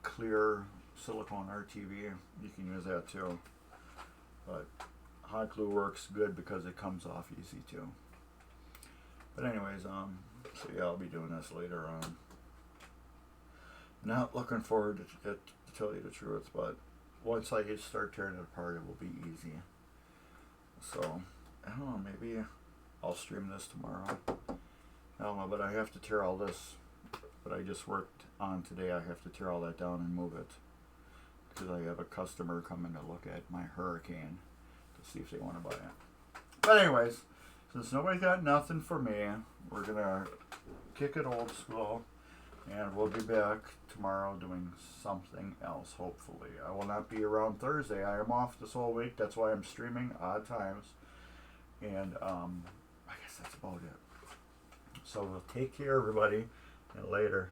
clear silicone RTV. You can use that too. But hot glue works good because it comes off easy too. But anyways, so yeah, I'll be doing this later on. Not looking forward to it, to tell you the truth, but once I start tearing it apart, it will be easy. So, I don't know, maybe I'll stream this tomorrow. I don't know, but I have to tear all this that I just worked on today. I have to tear all that down and move it, because I have a customer coming to look at my Hurricane to see if they want to buy it. But anyways, since nobody's got nothing for me, we're gonna kick it old school, and we'll be back tomorrow doing something else, hopefully. I will not be around Thursday. I am off this whole week. That's why I'm streaming odd times. And I guess that's about it. So we'll take care, everybody, and later.